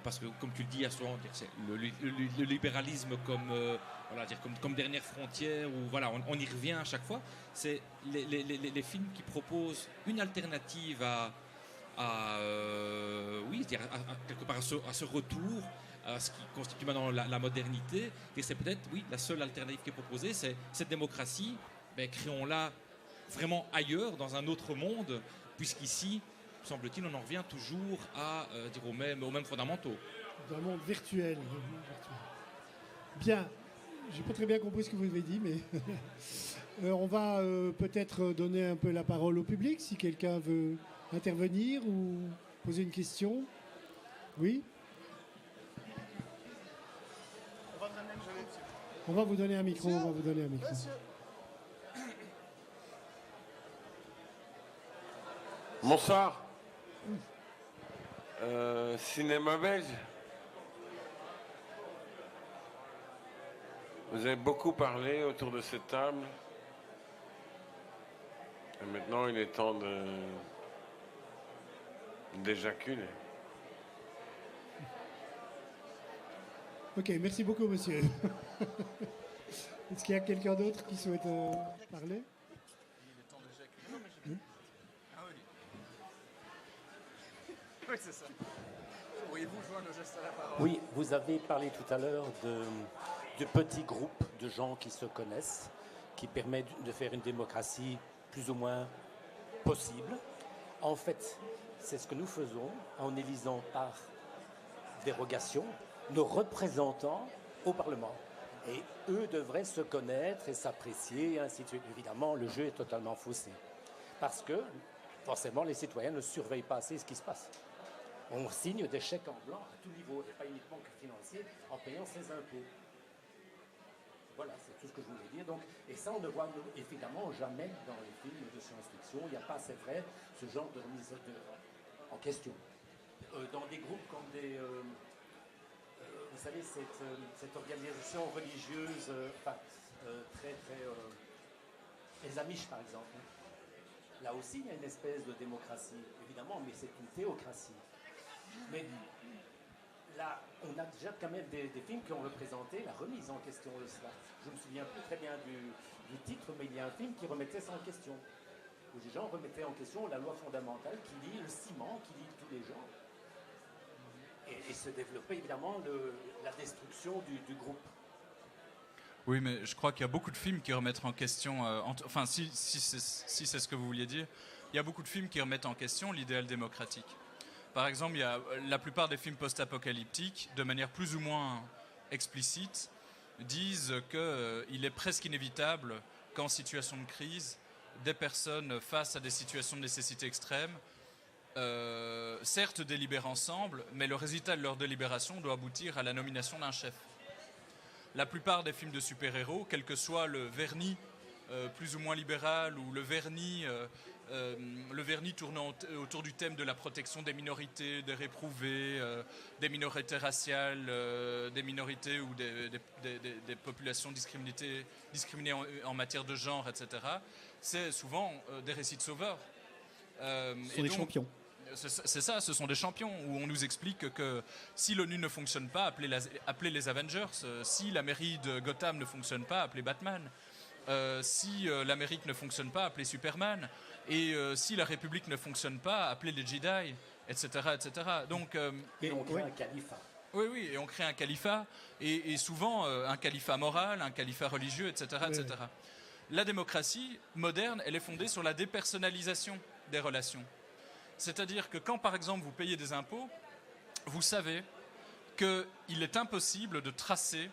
parce que, comme tu le dis, il y a souvent c'est le libéralisme comme dernière frontière, où voilà, on y revient à chaque fois. C'est les films qui proposent une alternative quelque part à ce retour, à ce qui constitue maintenant la modernité, et c'est peut-être la seule alternative qui est proposée, c'est cette démocratie, créons-la vraiment ailleurs, dans un autre monde, puisqu'ici, semble-t-il, on en revient toujours aux mêmes fondamentaux. Dans un monde virtuel. Bien, j'ai pas très bien compris ce que vous avez dit, mais on va peut-être donner un peu la parole au public, si quelqu'un veut intervenir ou poser une question. Oui ? On va vous donner un micro. Bonsoir. Cinéma belge. Vous avez beaucoup parlé autour de cette table. Et maintenant, il est temps d'éjaculer. Ok, merci beaucoup, monsieur. Est-ce qu'il y a quelqu'un d'autre qui souhaite parler ? Oui, c'est ça. Oui. Pourriez-vous joindre le geste à la parole? Oui, vous avez parlé tout à l'heure de petits groupes de gens qui se connaissent, qui permettent de faire une démocratie plus ou moins possible. En fait, c'est ce que nous faisons en élisant par dérogation nos représentants au Parlement. Et eux devraient se connaître et s'apprécier, et ainsi de suite. Évidemment, le jeu est totalement faussé. Parce que, forcément, les citoyens ne surveillent pas assez ce qui se passe. On signe des chèques en blanc à tout niveau, et pas uniquement que financier, en payant ses impôts. Voilà, c'est tout ce que je voulais dire. Donc, et ça, on ne voit évidemment jamais dans les films de science-fiction. Il n'y a pas, c'est vrai, ce genre de remise en question. Dans des groupes comme des... vous savez, cette organisation religieuse, les Amish, par exemple. Là aussi, il y a une espèce de démocratie, évidemment, mais c'est une théocratie. Mais là, on a déjà quand même des films qui ont représenté la remise en question de cela. Je me souviens plus très bien du titre, mais il y a un film qui remettait ça en question. Où les gens remettaient en question la loi fondamentale qui lie le ciment, qui lie tous les gens. Et se développait évidemment la destruction du groupe. Oui, mais je crois qu'il y a beaucoup de films qui remettent en question, enfin si c'est ce que vous vouliez dire, il y a beaucoup de films qui remettent en question l'idéal démocratique. Par exemple, il y a la plupart des films post-apocalyptiques, de manière plus ou moins explicite, disent qu'il est presque inévitable qu'en situation de crise, des personnes face à des situations de nécessité extrême, certes délibèrent ensemble, mais le résultat de leur délibération doit aboutir à la nomination d'un chef. La plupart des films de super-héros, quel que soit le vernis plus ou moins libéral ou le vernis tournant autour du thème de la protection des minorités, des réprouvés, des minorités raciales, des minorités ou des populations discriminées en matière de genre, etc., c'est souvent des récits de sauveurs. Ce sont des champions. C'est ça, ce sont des champions où on nous explique que si l'ONU ne fonctionne pas, appelez les Avengers. Si la mairie de Gotham ne fonctionne pas, appelez Batman. Si l'Amérique ne fonctionne pas, appelez Superman. Et si la République ne fonctionne pas, appelez les Jedi, etc. etc. Donc, et on crée un califat. Oui, et on crée un califat, et souvent un califat moral, un califat religieux, etc. etc. La démocratie moderne, elle est fondée sur la dépersonnalisation des relations. C'est-à-dire que quand, par exemple, vous payez des impôts, vous savez qu'il est impossible de tracer,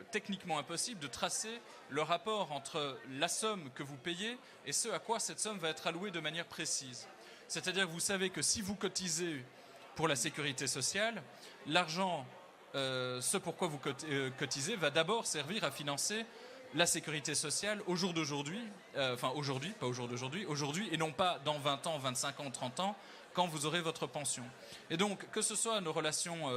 techniquement impossible, de tracer le rapport entre la somme que vous payez et ce à quoi cette somme va être allouée de manière précise. C'est-à-dire que vous savez que si vous cotisez pour la sécurité sociale, l'argent, ce pourquoi vous cotisez, va d'abord servir à financer la sécurité sociale au jour d'aujourd'hui, aujourd'hui, et non pas dans 20 ans, 25 ans, 30 ans, quand vous aurez votre pension. Et donc, que ce soit nos relations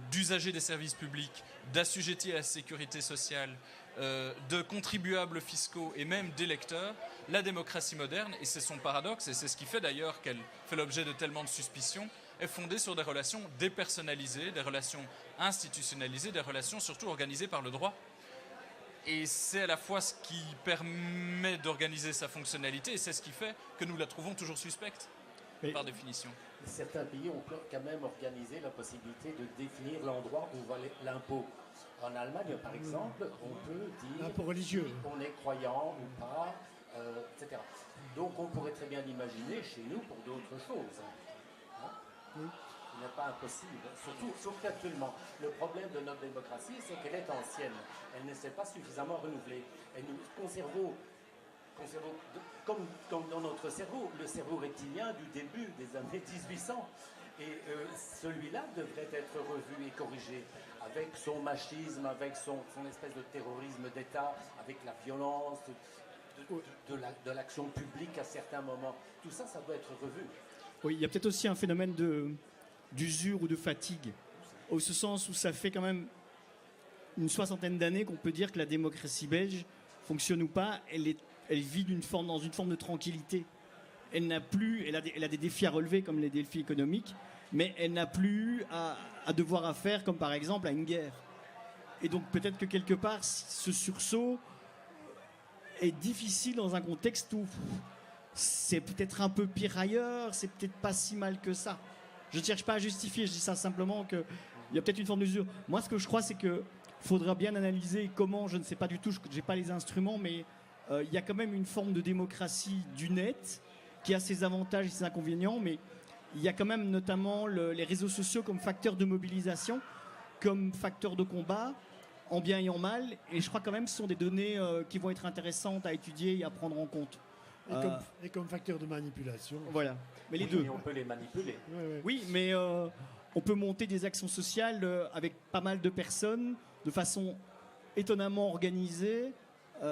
d'usagers des services publics, d'assujettis à la sécurité sociale, de contribuables fiscaux et même d'électeurs, la démocratie moderne, et c'est son paradoxe, et c'est ce qui fait d'ailleurs qu'elle fait l'objet de tellement de suspicions, est fondée sur des relations dépersonnalisées, des relations institutionnalisées, des relations surtout organisées par le droit. Et c'est à la fois ce qui permet d'organiser sa fonctionnalité et c'est ce qui fait que nous la trouvons toujours suspecte, par définition. Certains pays ont quand même organisé la possibilité de définir l'endroit où va l'impôt. En Allemagne, par exemple, on peut dire l'impôt religieux. On est croyant ou pas, etc. Donc on pourrait très bien l'imaginer chez nous pour d'autres choses. Oui. Ce n'est pas impossible, surtout actuellement. Le problème de notre démocratie, c'est qu'elle est ancienne. Elle ne s'est pas suffisamment renouvelée. Et nous conservons comme dans notre cerveau, le cerveau reptilien du début des années 1800. Et celui-là devrait être revu et corrigé avec son machisme, avec son espèce de terrorisme d'État, avec la violence, de l'action publique à certains moments. Tout ça, ça doit être revu. Oui, il y a peut-être aussi un phénomène d'usure ou de fatigue, au sens où ça fait quand même une soixantaine d'années qu'on peut dire que la démocratie belge fonctionne ou pas, elle vit dans une forme de tranquillité. Elle a des défis à relever comme les défis économiques, mais elle n'a plus à devoir à faire comme par exemple à une guerre. Et donc peut-être que quelque part ce sursaut est difficile dans un contexte où c'est peut-être un peu pire ailleurs, c'est peut-être pas si mal que ça. Je ne cherche pas à justifier, je dis ça simplement qu'il y a peut-être une forme d'usure. Moi, ce que je crois, c'est qu'il faudra bien analyser comment, je ne sais pas du tout, je n'ai pas les instruments, mais il y a quand même une forme de démocratie du net qui a ses avantages et ses inconvénients, mais il y a quand même notamment les réseaux sociaux comme facteur de mobilisation, comme facteur de combat, en bien et en mal, et je crois quand même que ce sont des données qui vont être intéressantes à étudier et à prendre en compte. Et comme facteur de manipulation. Voilà, mais les deux. Et on peut les manipuler. Oui, mais on peut monter des actions sociales avec pas mal de personnes, de façon étonnamment organisée,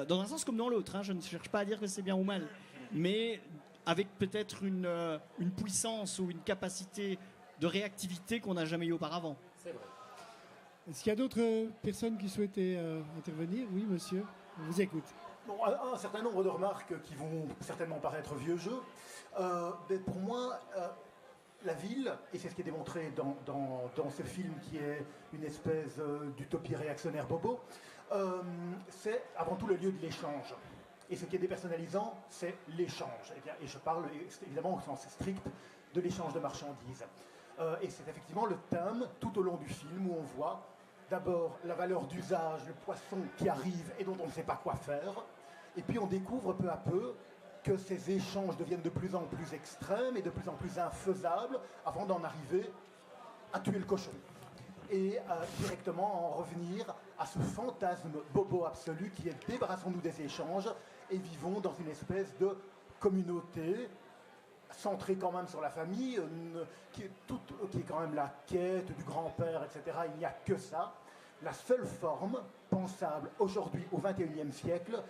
dans un sens comme dans l'autre. Hein, je ne cherche pas à dire que c'est bien ou mal, mais avec peut-être une puissance ou une capacité de réactivité qu'on n'a jamais eu auparavant. C'est vrai. Est-ce qu'il y a d'autres personnes qui souhaitaient intervenir? Oui, monsieur, on vous écoute. Bon, un certain nombre de remarques qui vont certainement paraître vieux jeu. Mais pour moi, la ville, et c'est ce qui est démontré dans ce film qui est une espèce d'utopie réactionnaire bobo, c'est avant tout le lieu de l'échange. Et ce qui est dépersonnalisant, c'est l'échange. Et je parle évidemment au sens strict de l'échange de marchandises. Et c'est effectivement le thème tout au long du film où on voit d'abord la valeur d'usage, le poisson qui arrive et dont on ne sait pas quoi faire. Et puis on découvre peu à peu que ces échanges deviennent de plus en plus extrêmes et de plus en plus infaisables avant d'en arriver à tuer le cochon. Et directement en revenir à ce fantasme bobo absolu qui est débarrassons-nous des échanges et vivons dans une espèce de communauté centrée quand même sur la famille, qui est quand même la quête du grand-père, etc. Il n'y a que ça. La seule forme pensable aujourd'hui au XXIe siècle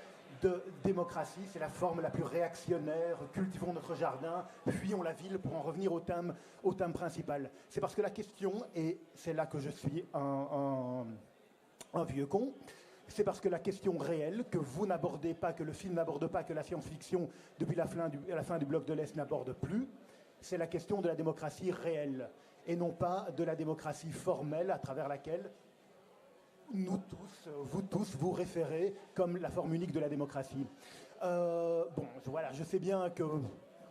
de démocratie, c'est la forme la plus réactionnaire, cultivons notre jardin, fuyons la ville pour en revenir au thème principal. C'est parce que la question, et c'est là que je suis un vieux con, c'est parce que la question réelle, que vous n'abordez pas, que le film n'aborde pas, que la science-fiction, depuis la fin du bloc de l'Est, n'aborde plus, c'est la question de la démocratie réelle, et non pas de la démocratie formelle à travers laquelle nous tous, vous tous, vous référez comme la forme unique de la démocratie. Je sais bien que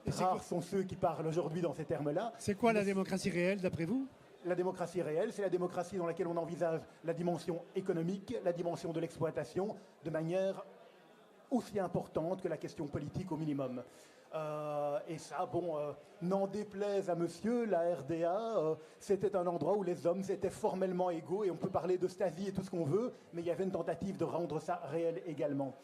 rares sont ceux qui parlent aujourd'hui dans ces termes-là. C'est quoi la démocratie réelle, d'après vous? La démocratie réelle, c'est la démocratie dans laquelle on envisage la dimension économique, la dimension de l'exploitation, de manière aussi importante que la question politique au minimum. Et ça, n'en déplaise à monsieur, la RDA, c'était un endroit où les hommes étaient formellement égaux, et on peut parler de Stasi et tout ce qu'on veut, mais il y avait une tentative de rendre ça réel également.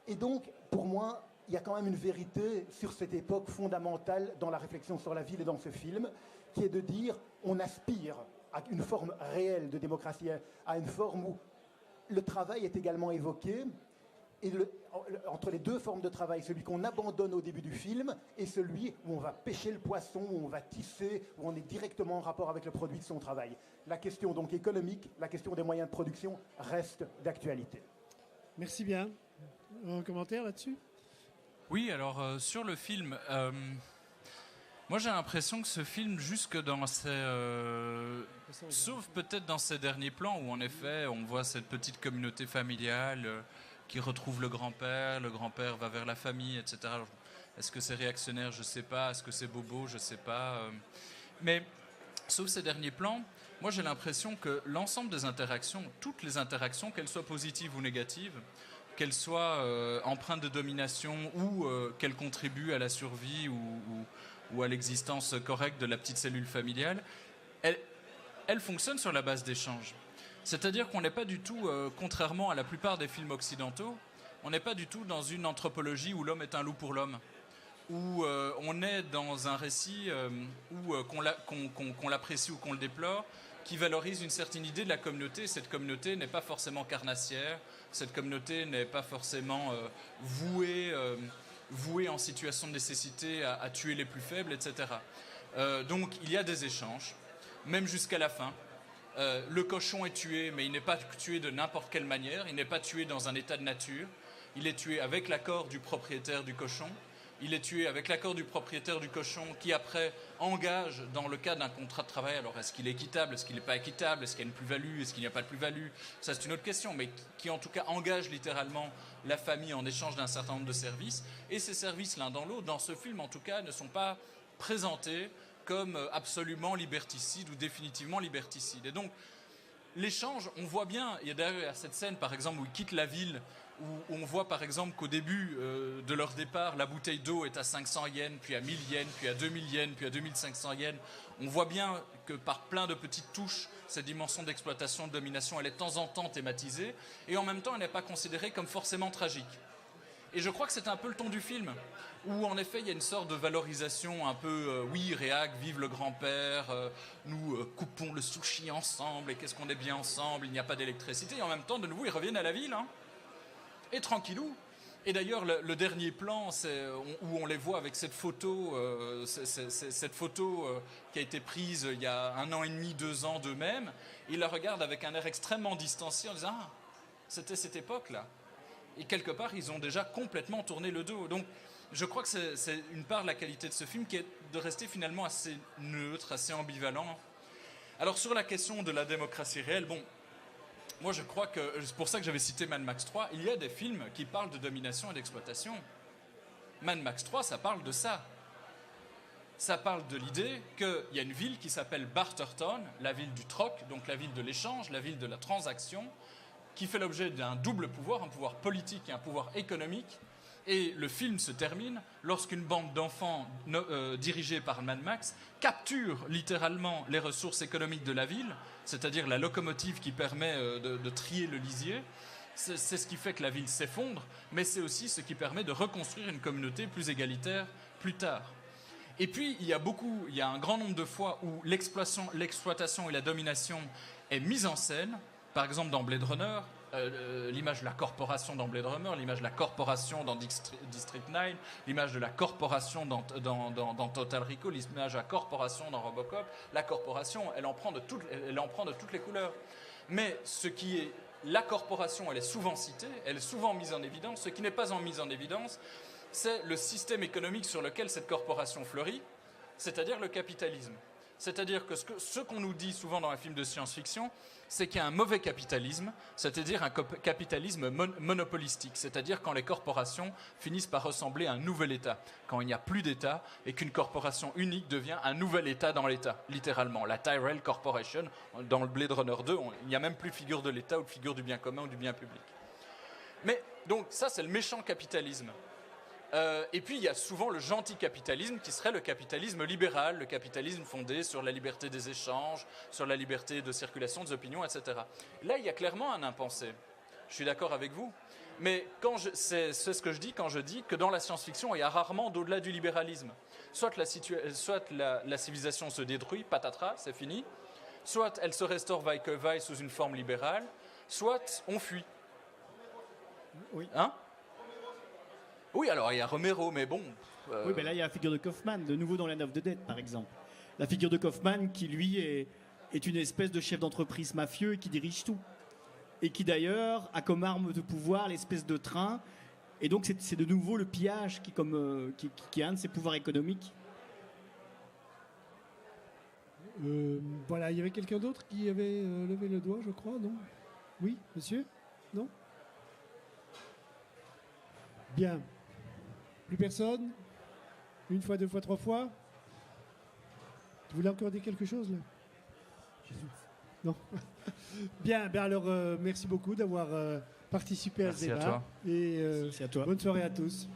Et donc, pour moi, il y a quand même une vérité sur cette époque fondamentale dans la réflexion sur la ville et dans ce film, qui est de dire on aspire à une forme réelle de démocratie, à une forme où le travail est également évoqué, et entre les deux formes de travail, celui qu'on abandonne au début du film et celui où on va pêcher le poisson, où on va tisser, où on est directement en rapport avec le produit de son travail. La question donc économique, la question des moyens de production reste d'actualité. Merci bien. Un commentaire là-dessus? Oui, alors sur le film, moi j'ai l'impression que ce film, jusque dans sauf peut-être dans ses derniers plans, où en effet on voit cette petite communauté familiale qui retrouve le grand-père va vers la famille, etc. Alors, est-ce que c'est réactionnaire? Je ne sais pas. Est-ce que c'est bobo? Je ne sais pas. Mais sauf ces derniers plans, moi j'ai l'impression que l'ensemble des interactions, toutes les interactions, qu'elles soient positives ou négatives, qu'elles soient empreintes de domination ou qu'elles contribuent à la survie ou à l'existence correcte de la petite cellule familiale, elles fonctionnent sur la base d'échanges. C'est-à-dire qu'on n'est pas du tout, contrairement à la plupart des films occidentaux, on n'est pas du tout dans une anthropologie où l'homme est un loup pour l'homme, où on est dans un récit qu'on l'apprécie ou qu'on le déplore, qui valorise une certaine idée de la communauté. Cette communauté n'est pas forcément carnassière, cette communauté n'est pas forcément vouée en situation de nécessité à tuer les plus faibles, etc. Donc il y a des échanges, même jusqu'à la fin. Le cochon est tué, mais il n'est pas tué de n'importe quelle manière, il n'est pas tué dans un état de nature, il est tué avec l'accord du propriétaire du cochon, Il est tué avec l'accord du propriétaire du cochon qui après engage dans le cas d'un contrat de travail. Alors est-ce qu'il est équitable, est-ce qu'il n'est pas équitable, est-ce qu'il y a une plus-value, est-ce qu'il n'y a pas de plus-value? Ça c'est une autre question, mais qui en tout cas engage littéralement la famille en échange d'un certain nombre de services. Et ces services l'un dans l'autre, dans ce film en tout cas, ne sont pas présentés comme absolument liberticides ou définitivement liberticides. Et donc l'échange, on voit bien, il y a d'ailleurs cette scène par exemple où ils quittent la ville, où on voit par exemple qu'au début de leur départ, la bouteille d'eau est à 500 yens, puis à 1000 yens, puis à 2000 yens, puis à 2500 yens. On voit bien que par plein de petites touches, cette dimension d'exploitation, de domination, elle est de temps en temps thématisée, et en même temps, elle n'est pas considérée comme forcément tragique. Et je crois que c'est un peu le ton du film, où en effet il y a une sorte de valorisation un peu, oui, réac, vive le grand-père, nous coupons le sushi ensemble, et qu'est-ce qu'on est bien ensemble, il n'y a pas d'électricité, et en même temps, de nouveau, ils reviennent à la ville, hein, et tranquillou. Et d'ailleurs, le dernier plan, c'est où on les voit avec cette photo, cette photo qui a été prise il y a 1 an et demi, 2 ans d'eux-mêmes, ils la regardent avec un air extrêmement distancié en disant « Ah, c'était cette époque-là ». Et quelque part, ils ont déjà complètement tourné le dos. Donc, je crois que c'est une part de la qualité de ce film qui est de rester finalement assez neutre, assez ambivalent. Alors, sur la question de la démocratie réelle, bon, moi je crois que, c'est pour ça que j'avais cité Mad Max 3, il y a des films qui parlent de domination et d'exploitation. Mad Max 3, ça parle de ça. Ça parle de l'idée qu'il y a une ville qui s'appelle Barterton, la ville du troc, donc la ville de l'échange, la ville de la transaction, qui fait l'objet d'un double pouvoir, un pouvoir politique et un pouvoir économique. Et le film se termine lorsqu'une bande d'enfants dirigée par Mad Max capture littéralement les ressources économiques de la ville, c'est-à-dire la locomotive qui permet de trier le lisier. C'est ce qui fait que la ville s'effondre, mais c'est aussi ce qui permet de reconstruire une communauté plus égalitaire plus tard. Et puis, il y a un grand nombre de fois où l'exploitation et la domination est mise en scène. Par exemple, dans Blade Runner, l'image de la corporation dans Blade Runner, l'image de la corporation dans District 9, l'image de la corporation dans Total Recall, l'image de la corporation dans Robocop. La corporation, elle en prend de toutes les couleurs. Mais ce qui est la corporation, elle est souvent citée, elle est souvent mise en évidence. Ce qui n'est pas mise en évidence, c'est le système économique sur lequel cette corporation fleurit, c'est-à-dire le capitalisme. C'est-à-dire que ce qu'on nous dit souvent dans un film de science-fiction, c'est qu'il y a un mauvais capitalisme, c'est-à-dire un capitalisme monopolistique, c'est-à-dire quand les corporations finissent par ressembler à un nouvel État, quand il n'y a plus d'État et qu'une corporation unique devient un nouvel État dans l'État, littéralement. La Tyrell Corporation, dans le Blade Runner 2, il n'y a même plus figure de l'État ou figure du bien commun ou du bien public. Mais donc ça, c'est le méchant capitalisme. Et puis il y a souvent le gentil capitalisme qui serait le capitalisme libéral, le capitalisme fondé sur la liberté des échanges, sur la liberté de circulation des opinions, etc. Là, il y a clairement un impensé. Je suis d'accord avec vous. Mais c'est ce que je dis quand je dis que dans la science-fiction, il y a rarement d'au-delà du libéralisme. Soit la civilisation se détruit, patatras, c'est fini. Soit elle se restaure vaille que vaille sous une forme libérale. Soit on fuit. Oui. Hein ? Oui, alors il y a Romero, mais bon... Oui, mais là il y a la figure de Kaufman, de nouveau dans Land of the Dead par exemple. La figure de Kaufman qui lui est une espèce de chef d'entreprise mafieux et qui dirige tout. Et qui d'ailleurs a comme arme de pouvoir l'espèce de train. Et donc c'est de nouveau le pillage qui est un de ses pouvoirs économiques. Voilà, il y avait quelqu'un d'autre qui avait levé le doigt, je crois, non? Oui, monsieur? Non? Bien. Plus personne? Une fois, 2 fois, 3 fois? Tu voulais encore dire quelque chose là? Non. Bien, ben alors merci beaucoup d'avoir participé à ce débat. Merci à toi. Et Merci à toi. bonne soirée à tous.